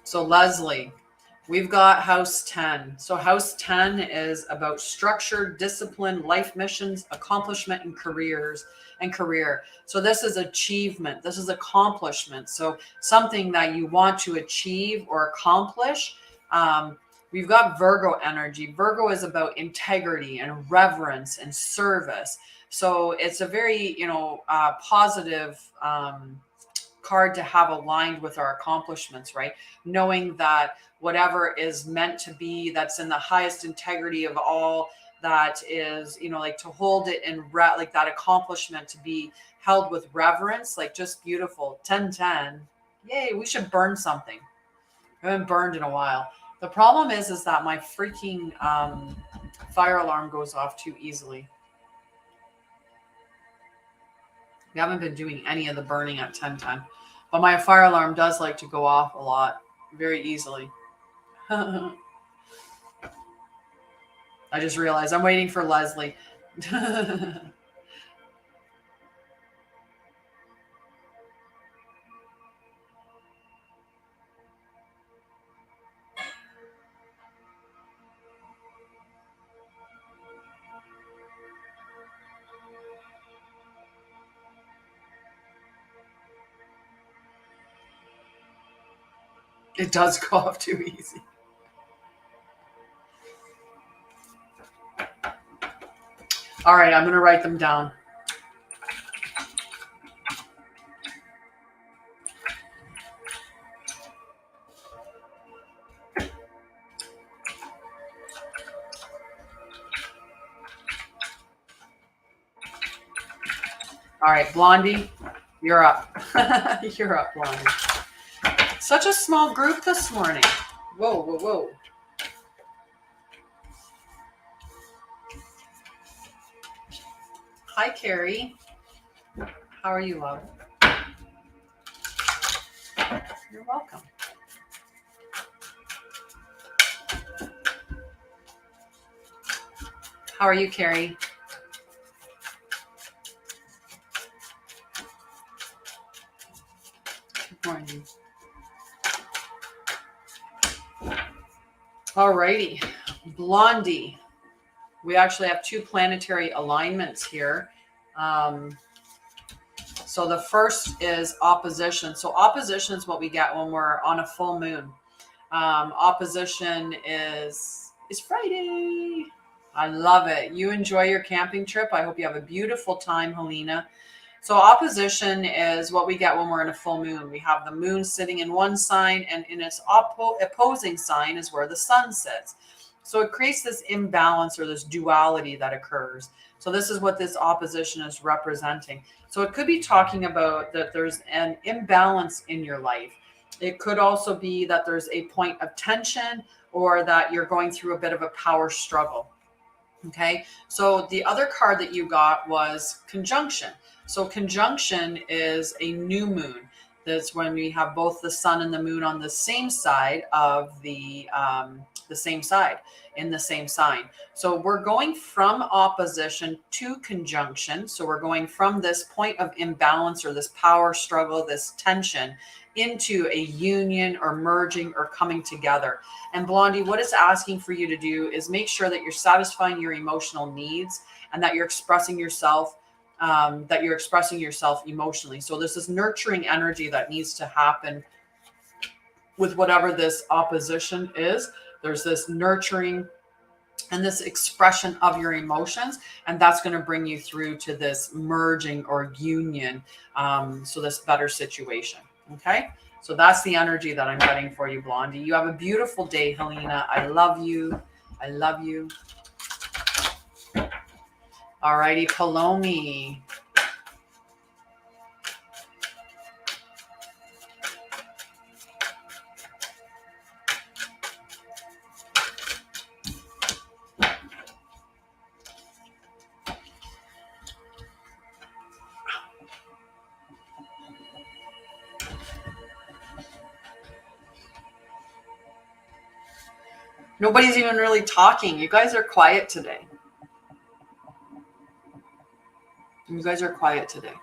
So Leslie, we've got house 10. So house 10 is about structure, discipline, life missions, accomplishment, and career. So this is achievement. This is accomplishment. So something that you want to achieve or accomplish. We've got Virgo energy. Virgo is about integrity and reverence and service. So it's a very, positive, card to have aligned with our accomplishments, right? Knowing that whatever is meant to be, that's in the highest integrity of all, that is, like to hold it in like that accomplishment to be held with reverence, like just beautiful. 1010. Yay, we should burn something. I haven't burned in a while. The problem is that my freaking fire alarm goes off too easily. We haven't been doing any of the burning at 1010. But my fire alarm does like to go off a lot, very easily. I just realized I'm waiting for Leslie. It does go off too easy. All right, I'm going to write them down. All right, Blondie, you're up. You're up, Blondie. Such a small group this morning. Whoa, whoa, whoa. Hi, Carrie. How are you, love? You're welcome. How are you, Carrie? Good morning. All righty. Blondie. We actually have two planetary alignments here. So the first is opposition. So opposition is what we get when we're on a full moon. Opposition is Friday. I love it. You enjoy your camping trip. I hope you have a beautiful time, Helena. So opposition is what we get when we're in a full moon. We have the moon sitting in one sign, and in its opposing sign is where the sun sits. So it creates this imbalance or this duality that occurs. So this is what this opposition is representing. So it could be talking about that there's an imbalance in your life. It could also be that there's a point of tension or that you're going through a bit of a power struggle. Okay. So the other card that you got was conjunction. So conjunction is a new moon. That's when we have both the sun and the moon on the same side of the same side in the same sign. So we're going from opposition to conjunction. So we're going from this point of imbalance or this power struggle, this tension, into a union or merging or coming together. And Blondie, what it's asking for you to do is make sure that you're satisfying your emotional needs and that you're expressing yourself emotionally. So there's this nurturing energy that needs to happen with whatever this opposition is. There's this nurturing and this expression of your emotions, and that's going to bring you through to this merging or union. So this better situation. Okay. So that's the energy that I'm getting for you, Blondie. You have a beautiful day, Helena. I love you. I love you. All righty, Palomi. Nobody's even really talking. You guys are quiet today. You guys are quiet today.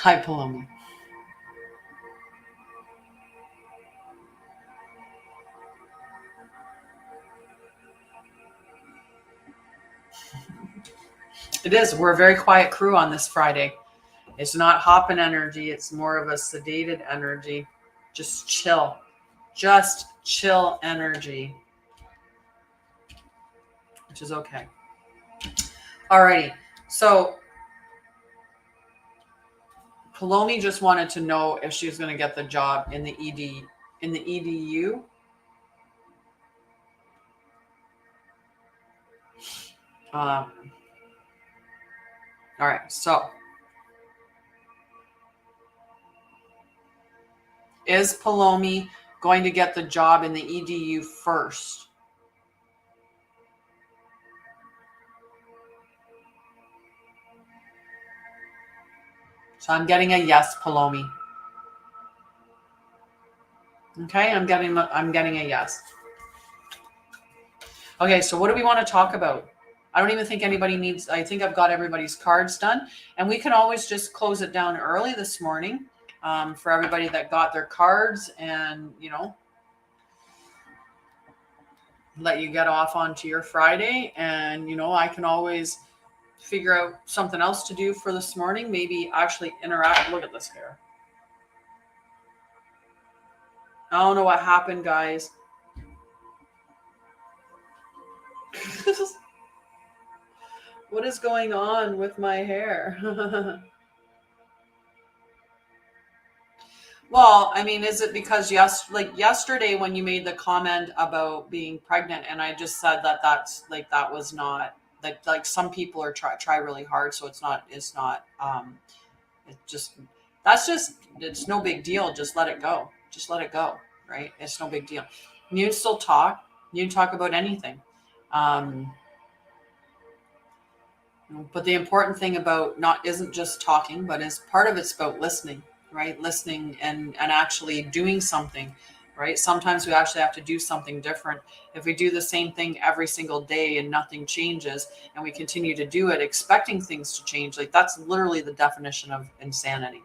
Hi, Palomi. It is. We're a very quiet crew on this Friday. It's not hopping energy. It's more of a sedated energy. Just chill. Just chill energy. Which is okay. Alrighty. So Palomi just wanted to know if she was going to get the job in the EDU. All right. So is Palomi going to get the job in the EDU first? So I'm getting a yes, Palomi. Okay, I'm getting a yes. Okay, so what do we want to talk about? I don't even think anybody needs, I think I've got everybody's cards done. And we can always just close it down early this morning for everybody that got their cards and, let you get off onto your Friday. And, I can always figure out something else to do for this morning. Maybe actually interact. Look at this hair. I don't know what happened, guys. What is going on with my hair? Well, I mean, is it because yesterday when you made the comment about being pregnant, and I just said that was not like some people are try really hard, so it just it's no big deal. Just let it go. Just let it go. Right? It's no big deal. You can still talk. You can talk about anything. Um, but the important thing about not isn't just talking, but is part of it's about listening, right? Listening and actually doing something, right? Sometimes we actually have to do something different. If we do the same thing every single day and nothing changes, and we continue to do it expecting things to change, like that's literally the definition of insanity.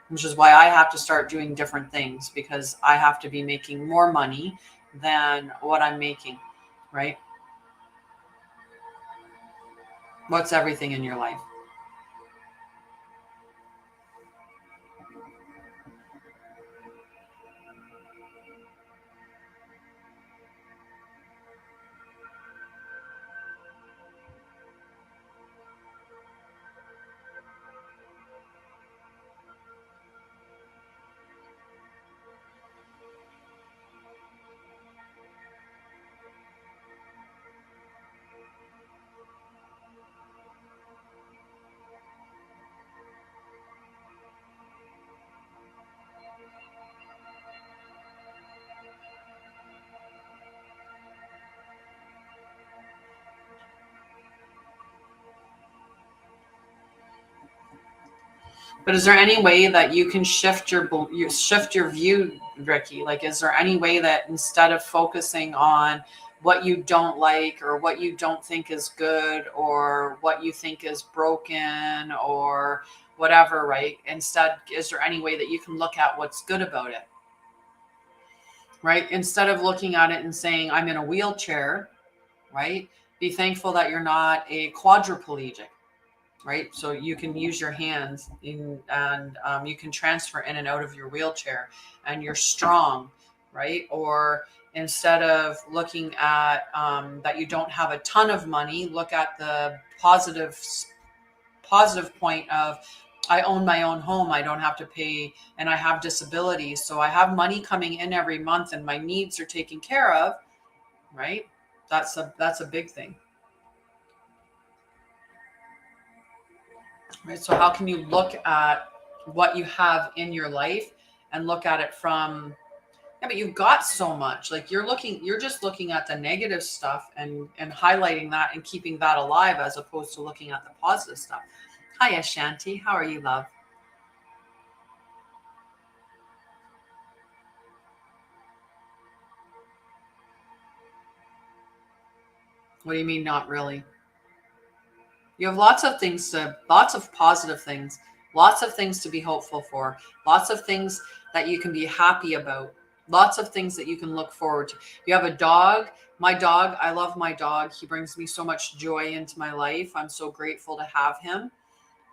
Which is why I have to start doing different things, because I have to be making more money than what I'm making, right? What's everything in your life? But is there any way that you can shift your view, Ricky? Like, is there any way that instead of focusing on what you don't like or what you don't think is good or what you think is broken or whatever, right? Instead, is there any way that you can look at what's good about it, right? Instead of looking at it and saying, I'm in a wheelchair, right? Be thankful that you're not a quadriplegic, right? So you can use your hands and you can transfer in and out of your wheelchair and you're strong, right? Or instead of looking at that you don't have a ton of money, look at the positive point of I own my own home. I don't have to pay, and I have disabilities. So I have money coming in every month and my needs are taken care of, right? That's a big thing. Right. So how can you look at what you have in your life and look at it from, yeah, but you've got so much. Like you're just looking at the negative stuff and highlighting that and keeping that alive as opposed to looking at the positive stuff. Hi, Ashanti. How are you, love? What do you mean not really? You have lots of positive things, lots of things to be hopeful for, lots of things that you can be happy about, lots of things that you can look forward to. You have a dog. My dog, I love my dog. He brings me so much joy into my life. I'm so grateful to have him.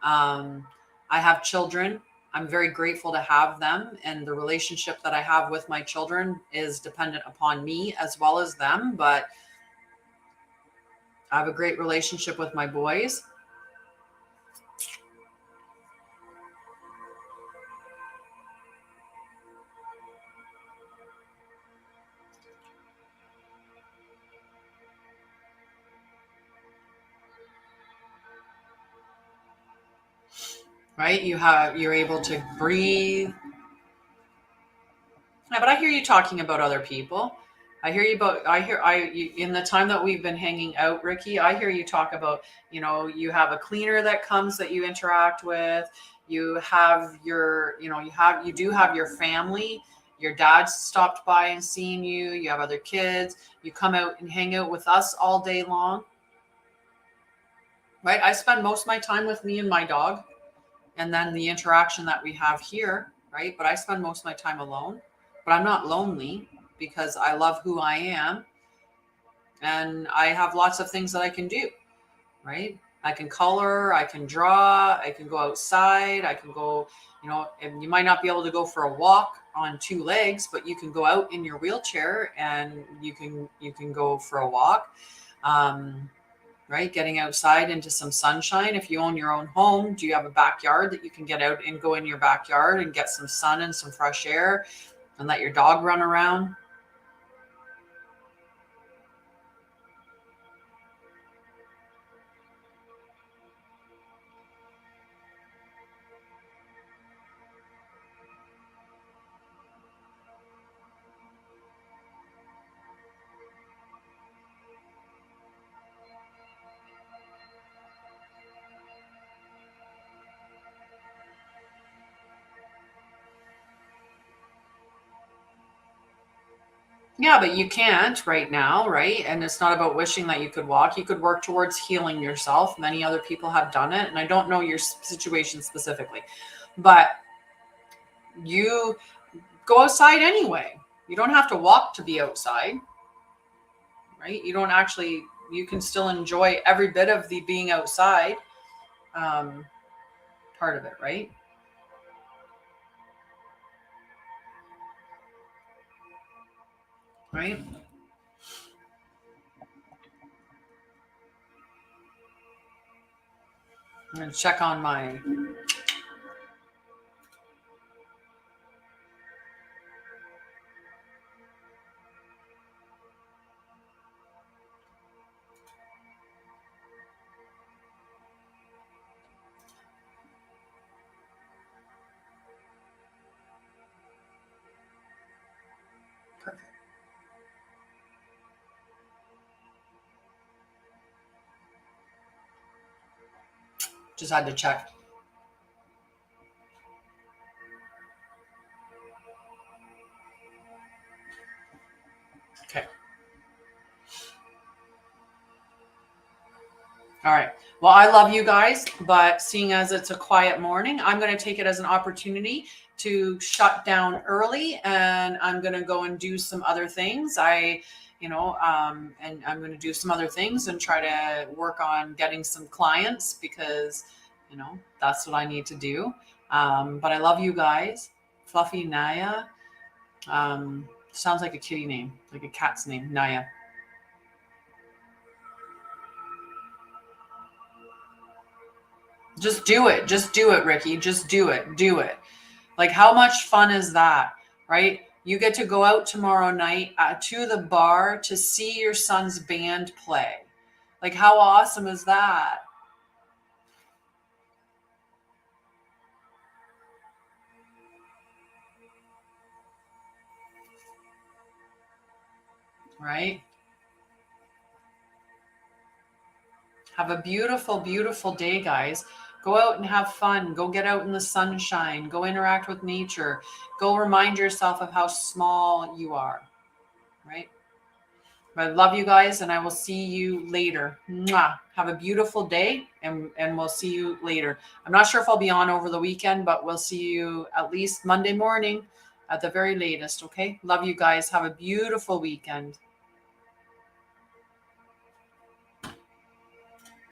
I have children. I'm very grateful to have them. And the relationship that I have with my children is dependent upon me as well as them. But I have a great relationship with my boys. right? You're able to breathe. Yeah, but I hear you talking about other people. In the time that we've been hanging out, Ricky, I hear you talk about, you have a cleaner that comes that you interact with. You have you do have your family. Your dad stopped by and seen you. You have other kids. You come out and hang out with us all day long, right? I spend most of my time with me and my dog, and then the interaction that we have here, right? But I spend most of my time alone, but I'm not lonely because I love who I am and I have lots of things that I can do, right? I can color, I can draw, I can go outside, I can go, and you might not be able to go for a walk on two legs, but you can go out in your wheelchair and you can go for a walk. Right? Getting outside into some sunshine. If you own your own home, do you have a backyard that you can get out and go in your backyard and get some sun and some fresh air and let your dog run around? Yeah, but you can't right now, right? And it's not about wishing that you could walk. You could work towards healing yourself. Many other people have done it. And I don't know your situation specifically, but you go outside anyway. You don't have to walk to be outside, right? You can still enjoy every bit of the being outside part of it, right? Right? I'm going to check on my. Perfect. Just had to check. Okay. All right. Well, I love you guys, but seeing as it's a quiet morning, I'm going to take it as an opportunity to shut down early, and I'm going to go and do some other things. And I'm going to do some other things and try to work on getting some clients because, that's what I need to do. But I love you guys. Fluffy Naya. Sounds like a kitty name, like a cat's name, Naya. Just do it. Just do it, Ricky. Just do it. Do it. Like, how much fun is that, right? You get to go out tomorrow night to the bar to see your son's band play. Like, how awesome is that? Right? Have a beautiful, beautiful day, guys. Go out and have fun. Go get out in the sunshine. Go interact with nature. Go remind yourself of how small you are, right? I love you guys, and I will see you later. Mwah. Have a beautiful day, and we'll see you later. I'm not sure if I'll be on over the weekend, but we'll see you at least Monday morning at the very latest, okay? Love you guys. Have a beautiful weekend.